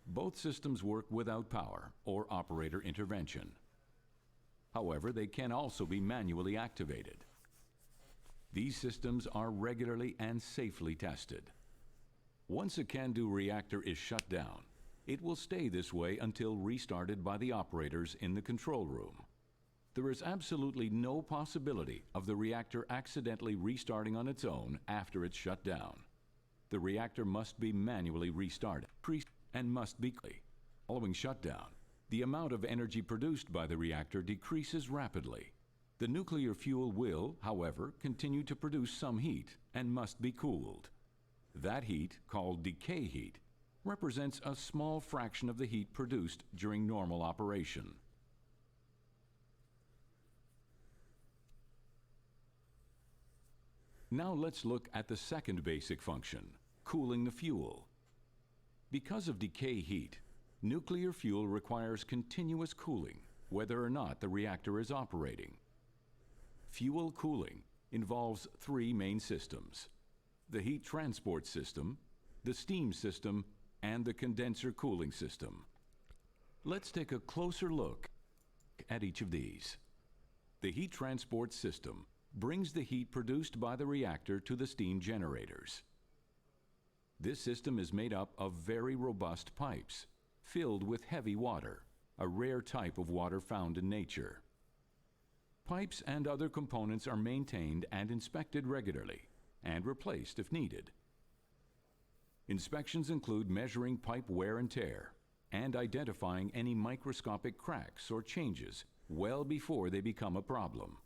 Both systems work without power or operator intervention. However, they can also be manually activated. These systems are regularly and safely tested. Once a CANDU reactor is shut down, it will stay this way until restarted by the operators in the control room. There is absolutely no possibility of the reactor accidentally restarting on its own after it's shut down. The reactor must be manually restarted and must be clean. Following shutdown, the amount of energy produced by the reactor decreases rapidly. The nuclear fuel will, however, continue to produce some heat and must be cooled. That heat, called decay heat, represents a small fraction of the heat produced during normal operation. Now let's look at the second basic function, cooling the fuel. Because of decay heat, nuclear fuel requires continuous cooling, whether or not the reactor is operating. Fuel cooling involves 3 main systems: the heat transport system, the steam system, and the condenser cooling system. Let's take a closer look at each of these. The heat transport system brings the heat produced by the reactor to the steam generators. This system is made up of very robust pipes filled with heavy water, a rare type of water found in nature. Pipes and other components are maintained and inspected regularly and replaced if needed. Inspections include measuring pipe wear and tear and identifying any microscopic cracks or changes well before they become a problem.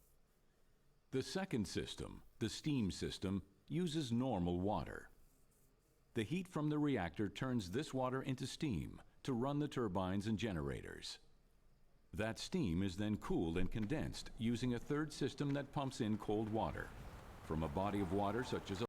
The second system, the steam system, uses normal water. The heat from the reactor turns this water into steam to run the turbines and generators. That steam is then cooled and condensed using a third system that pumps in cold water from a body of water such as a